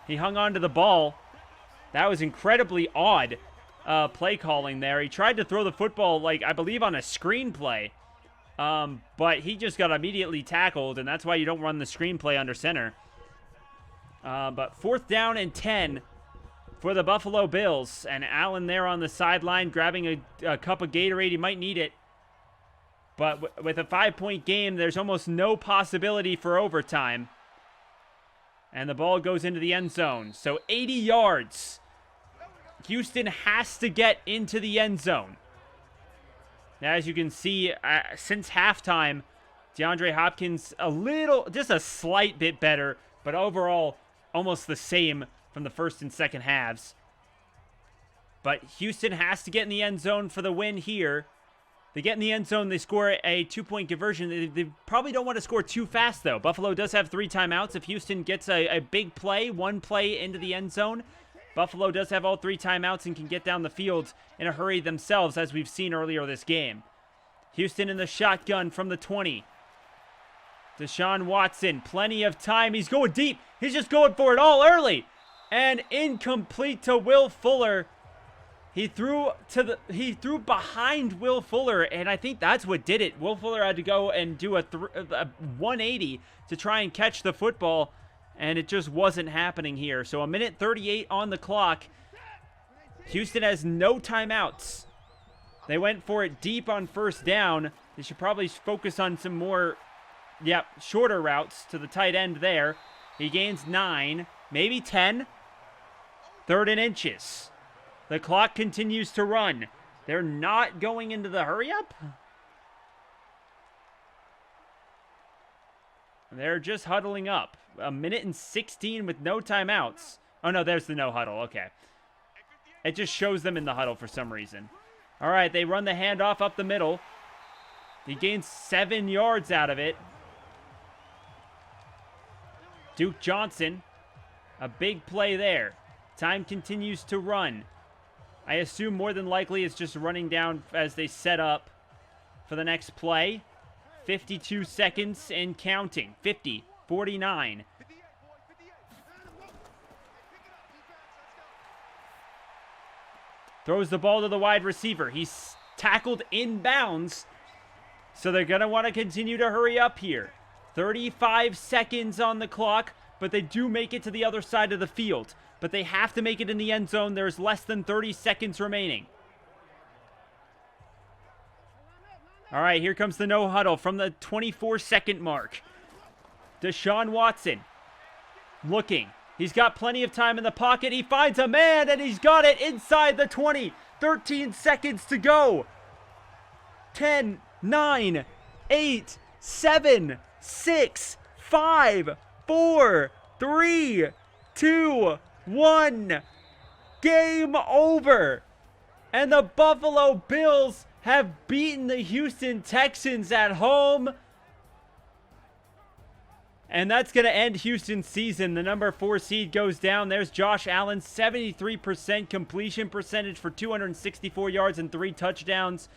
He hung on to the ball. That was incredibly odd play calling there. He tried to throw the football, I believe, on a screenplay. But he just got immediately tackled, and that's why you don't run the screenplay under center. But 4th down and 10 for the Buffalo Bills. And Allen there on the sideline grabbing a cup of Gatorade. He might need it. But with a 5-point game, there's almost no possibility for overtime. And the ball goes into the end zone. So 80 yards. Houston has to get into the end zone. Now, as you can see, since halftime, DeAndre Hopkins just a slight bit better, but overall almost the same from the first and second halves. But Houston has to get in the end zone for the win here. They get in the end zone, they score a 2-point conversion. They probably don't want to score too fast, though. Buffalo does have 3 timeouts. If Houston gets a big play, 1 play into the end zone, Buffalo does have all 3 timeouts and can get down the field in a hurry themselves, as we've seen earlier this game. Houston in the shotgun from the 20. Deshaun Watson, plenty of time. He's going deep. He's just going for it all early. And incomplete to Will Fuller. He threw behind Will Fuller, and I think that's what did it. Will Fuller had to go and do a 180 to try and catch the football, and it just wasn't happening here. So 1:38 on the clock. Houston has no timeouts. They went for it deep on first down. They should probably focus on some more, shorter routes to the tight end there. He gains 9, maybe 10. 3rd and inches. The clock continues to run. They're not going into the hurry-up. They're just huddling up. 1:16 with no timeouts. Oh, no, there's the no huddle. Okay. It just shows them in the huddle for some reason. All right, they run the handoff up the middle. He gains 7 yards out of it. Duke Johnson, a big play there. Time continues to run. I assume more than likely it's just running down as they set up for the next play. 52 seconds and counting. 50, 49. Throws the ball to the wide receiver. He's tackled inbounds So they're going to want to continue to hurry up here. 35 seconds on the clock, but they do make it to the other side of the field. But they have to make it in the end zone. There's less than 30 seconds remaining. All right, here comes the no huddle from the 24-second mark. Deshaun Watson looking. He's got plenty of time in the pocket. He finds a man, and he's got it inside the 20. 13 seconds to go. 10, 9, 8, 7, 6, 5, 4, 3, 2, 1. Game over. And the Buffalo Bills have beaten the Houston Texans at home. And that's going to end Houston's season. The number 4 seed goes down. There's Josh Allen, 73% completion percentage for 264 yards and 3 touchdowns.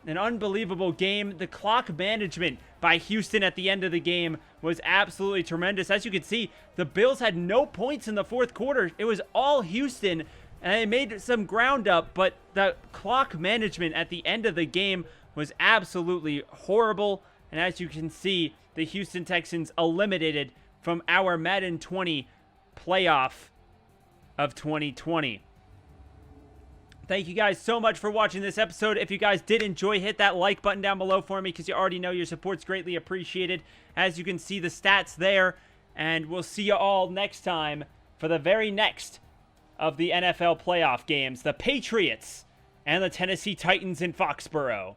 An unbelievable game. The clock management by Houston at the end of the game was absolutely tremendous. As you can see, the Bills had no points in the fourth quarter. It was all Houston, and they made some ground up, but the clock management at the end of the game was absolutely horrible. And as you can see, the Houston Texans eliminated from our Madden 20 playoff of 2020. Thank you guys so much for watching this episode. If you guys did enjoy, hit that like button down below for me because you already know your support's greatly appreciated. As you can see, the stats there. And we'll see you all next time for the very next of the NFL playoff games. The Patriots and the Tennessee Titans in Foxborough.